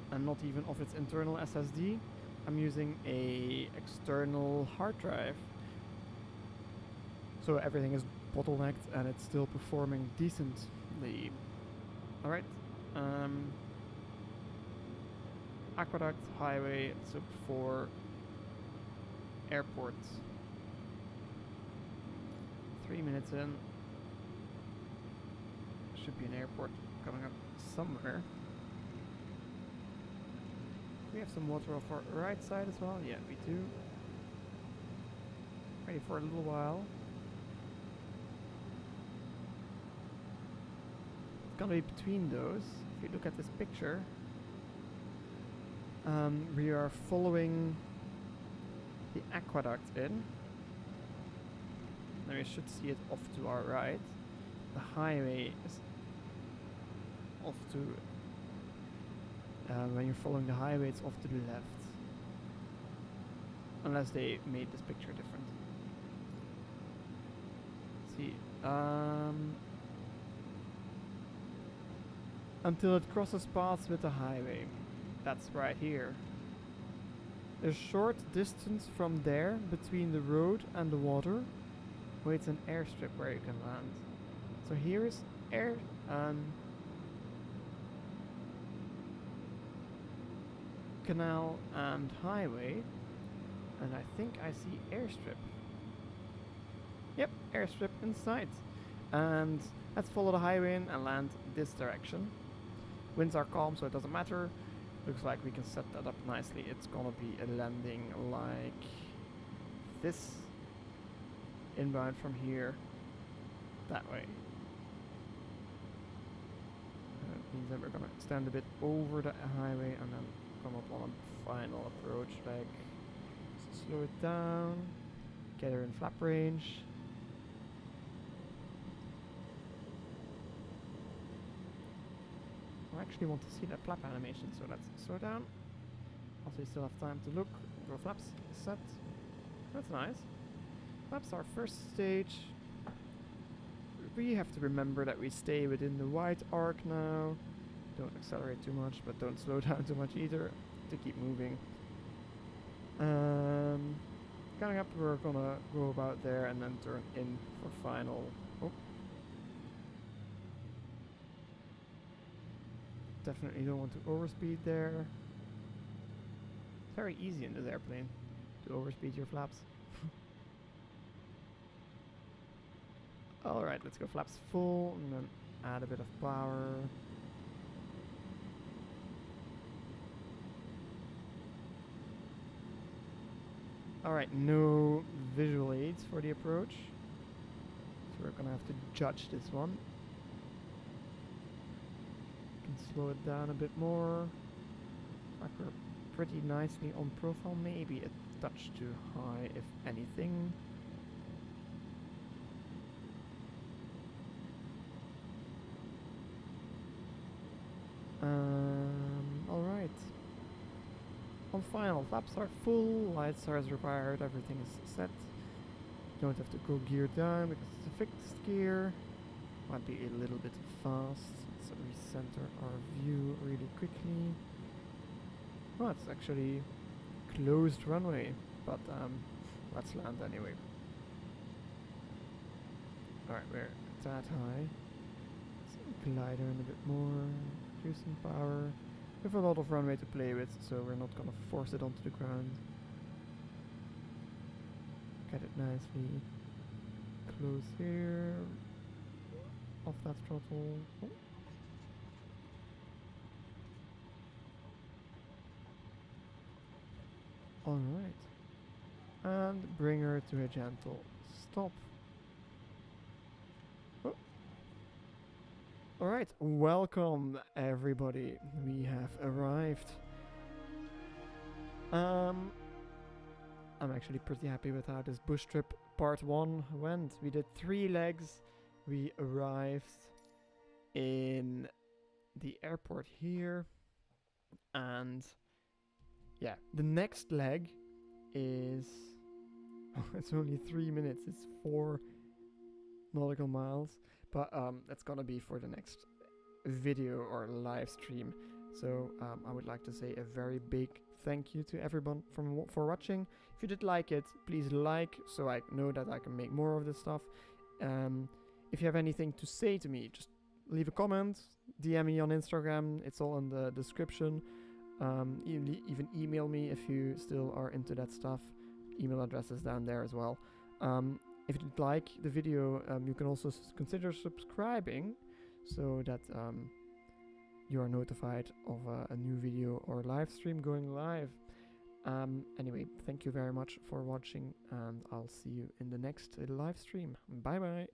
And not even of its internal SSD. I'm using a external hard drive. So everything is bottlenecked and it's still performing decently. Alright. Aqueduct, highway, so for airport. 3 minutes in. Should be an airport coming up somewhere. We have some water off our right side as well. Yeah, we do. Ready for a little while. It's gonna be between those. If you look at this picture, we are following the aqueduct in. Now we should see it off to our right. The highway is off to. When you're following the highway, it's off to the left. Unless they made this picture different. Let's see. Until it crosses paths with the highway. That's right here. A short distance from there, between the road and the water, waits an airstrip where you can land. So here is canal and highway, and I think I see airstrip. Yep, airstrip in sight. And let's follow the highway in and land this direction. Winds are calm, so it doesn't matter. Looks like we can set that up nicely. It's gonna be a landing like this, inbound from here that way. That means that we're gonna extend a bit over the highway and then come up on a final approach leg. Slow it down. Get her in flap range. I actually want to see that flap animation, so let's slow down. Also, you still have time to look. Go flaps set. That's nice. Flaps our first stage. We have to remember that we stay within the white arc now. Don't accelerate too much, but don't slow down too much either to keep moving. Coming up, we're gonna go about there and then turn in for final. Oh. Definitely don't want to overspeed there. It's very easy in this airplane to overspeed your flaps. Alright, let's go flaps full and then add a bit of power. Alright, no visual aids for the approach. So we're gonna have to judge this one. Can slow it down a bit more. Like we're pretty nicely on profile, maybe a touch too high if anything. Alright. On final, flaps are full, lights are as required, everything is set. Don't have to go gear down because it's a fixed gear. Might be a little bit fast, so recenter our view really quickly. Well, it's actually closed runway, but let's land anyway. Alright, we're that high. Let's glide in a bit more, reduce some power. We have a lot of runway to play with, so we're not gonna force it onto the ground. Get it nicely close here. Off that throttle. Oh. Alright. And bring her to a gentle stop. Oh. Alright, welcome everybody. We have arrived. I'm actually pretty happy with how this bush trip part 1 went. We did 3 legs. We arrived in the airport here. And yeah, the next leg is... it's only 3 minutes. It's 4 nautical miles. But that's gonna be for the next video or live stream. So I would like to say a very big thank you to everyone for watching. If you did like it, please like so I know that I can make more of this stuff. If you have anything to say to me, just leave a comment, DM me on Instagram, it's all in the description. Even email me if you still are into that stuff. Email address is down there as well. If you did like the video, you can also consider subscribing so that you are notified of a new video or live stream going live. Anyway, thank you very much for watching, and I'll see you in the next live stream. Bye bye.